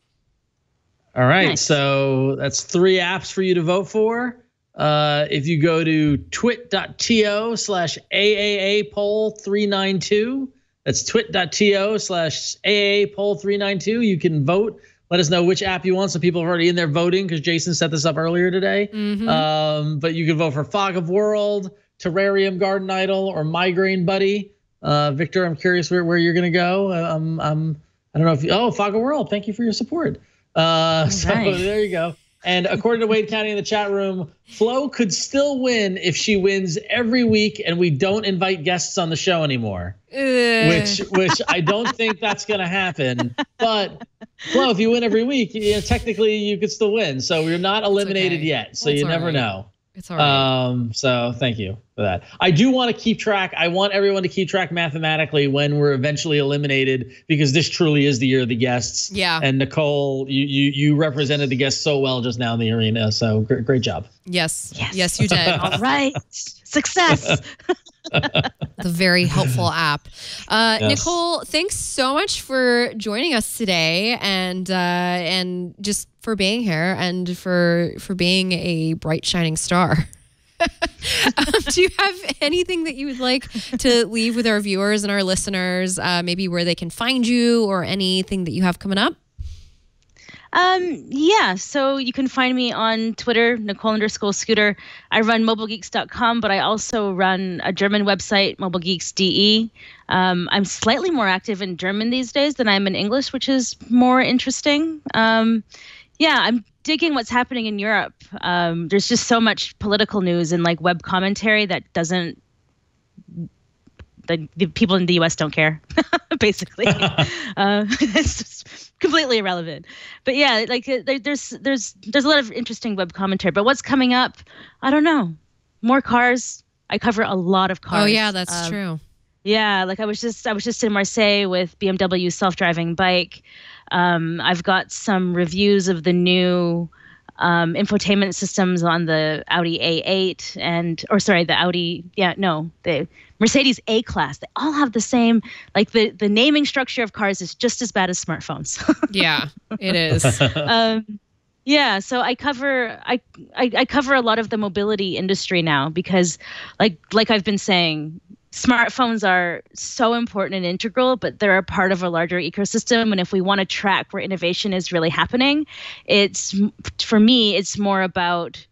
All right. Nice. So that's 3 apps for you to vote for. If you go to twit.to/AAA poll 392, that's twit.to/AAA poll 392. You can vote. Let us know which app you want. So people are already in there voting because Jason set this up earlier today. Mm-hmm. But you can vote for Fog of World, Terrarium Garden Idle, or Migraine Buddy. Victor, I'm curious where you're going to go. I don't know if Fog of World. Thank you for your support. So there you go. And according to Wade County in the chat room, Flo could still win if she wins every week and we don't invite guests on the show anymore. Which I don't think that's going to happen. But Flo, if you win every week, technically you could still win. So you're not eliminated yet. So you never know. It's all right. So thank you for that. I do want to keep track. I want everyone to keep track mathematically when we're eventually eliminated, because this truly is the year of the guests. Yeah. And Nicole, you represented the guests so well just now in the arena. So great job. Yes, you did. All right. Success. The very helpful app. Yes. Nicole, thanks so much for joining us today, and just for being here and for being a bright shining star. Do you have anything that you would like to leave with our viewers and our listeners, maybe where they can find you or anything that you have coming up? Yeah, so you can find me on Twitter, Nicole_Scooter. I run mobilegeeks.com, but I also run a German website, mobilegeeks.de. I'm slightly more active in German these days than I'm in English, which is more interesting. Yeah, I'm digging what's happening in Europe. There's just so much political news and like web commentary that doesn't. The people in the U.S. don't care, basically. It's just completely irrelevant. But yeah, like there's a lot of interesting web commentary. But what's coming up? I don't know. More cars. I cover a lot of cars. Oh yeah, that's true. Yeah, like I was just in Marseille with BMW self-driving bike. I've got some reviews of the new infotainment systems on the Audi A8 the Mercedes A-Class. They all have the same, like the naming structure of cars is just as bad as smartphones. Yeah, it is. Yeah, so I cover a lot of the mobility industry now because like I've been saying, smartphones are so important and integral, but they're a part of a larger ecosystem. And if we want to track where innovation is really happening, for me, it's more about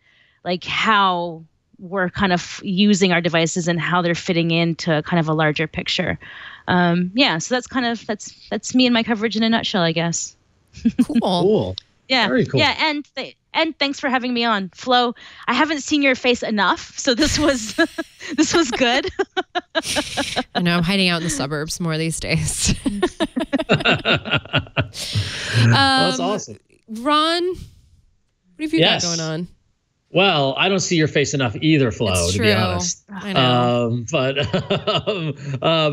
like how we're kind of using our devices and how they're fitting into kind of a larger picture. So that's me and my coverage in a nutshell, I guess. Cool. Yeah. Very cool. Yeah. And thanks for having me on, Flo. I haven't seen your face enough, so this was good. I know I'm hiding out in the suburbs more these days. That's awesome. Ron, what have you got going on? Well, I don't see your face enough either, Flo, It's to true. be honest. I know. But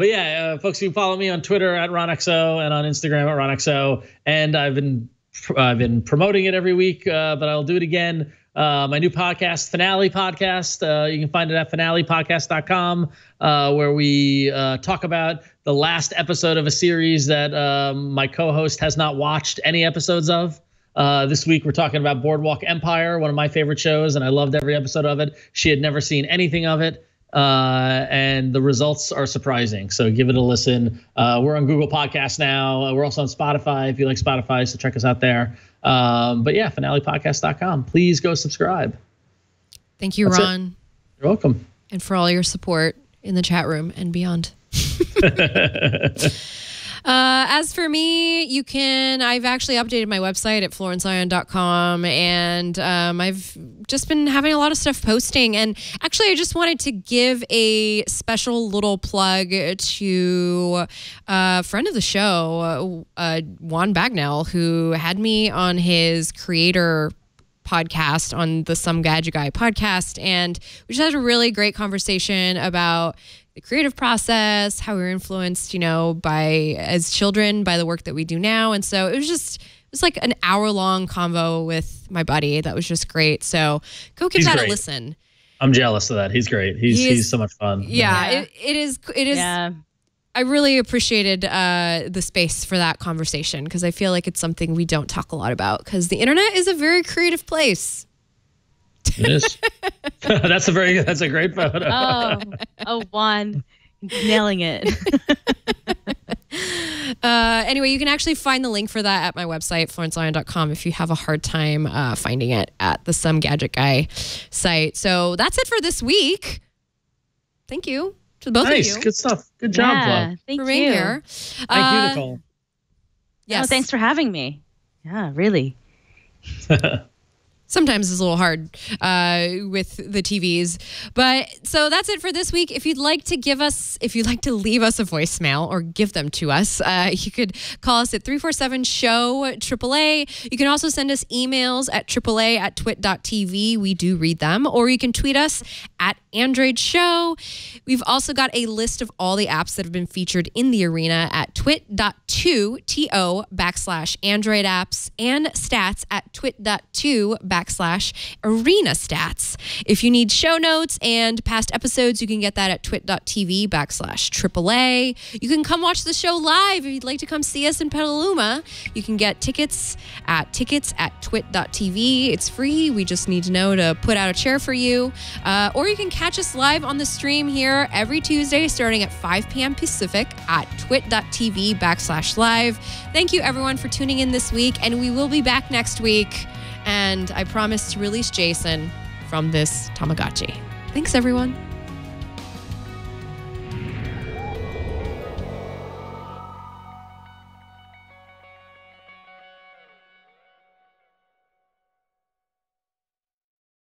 yeah, folks, you can follow me on Twitter at RonXO and on Instagram at RonXO. And I've been promoting it every week, but I'll do it again. My new podcast, Finale Podcast. You can find it at finalepodcast.com, where we talk about the last episode of a series that my co-host has not watched any episodes of. This week, we're talking about Boardwalk Empire, one of my favorite shows, and I loved every episode of it. She had never seen anything of it, and the results are surprising. So give it a listen. We're on Google Podcasts now. We're also on Spotify if you like Spotify, so check us out there. But yeah, finalepodcast.com. Please go subscribe. Thank you, That's Ron. You're welcome. And for all your support in the chat room and beyond. As for me, I've actually updated my website at florenceIon.com, and I've just been having a lot of stuff posting. And actually, I just wanted to give a special little plug to a friend of the show, Juan Bagnell, who had me on his creator podcast on the Some Gadget Guy podcast. And we just had a really great conversation about the creative process, how we're influenced, as children by the work that we do now. And so it was like an hour-long convo with my buddy. That was just great. So go give that a listen. I'm jealous of that. He's great. He's so much fun. Yeah, it is. Yeah. I really appreciated the space for that conversation because I feel like it's something we don't talk a lot about because the internet is a very creative place. It is. That's a great photo. Oh, Juan, nailing it. Anyway, you can actually find the link for that at my website, florenceIon.com, if you have a hard time finding it at the Some Gadget Guy site. So that's it for this week. Thank you to both of you. Nice, good stuff. Good job, Flo. Thank for being you. here. Thank you, Nicole. Yes. Thanks for having me. Yeah, really. Sometimes it's a little hard with the TVs. But so that's it for this week. If you'd like to leave us a voicemail or give them to us, you could call us at 347-SHOW-AAA. You can also send us emails at AAA@twit.tv. We do read them. Or you can tweet us at Android Show. We've also got a list of all the apps that have been featured in the arena at twit.to/Android apps and stats at twit.to/arena stats. If you need show notes and past episodes, you can get that at twit.tv/AAA. You can come watch the show live if you'd like to come see us in Petaluma. You can get tickets at twit.tv. It's free. We just need to know to put out a chair for you. Or you can catch us live on the stream here every Tuesday starting at 5 p.m. Pacific at twit.tv/live. Thank you everyone for tuning in this week, and we will be back next week. And I promise to release Jason from this Tamagotchi. Thanks everyone.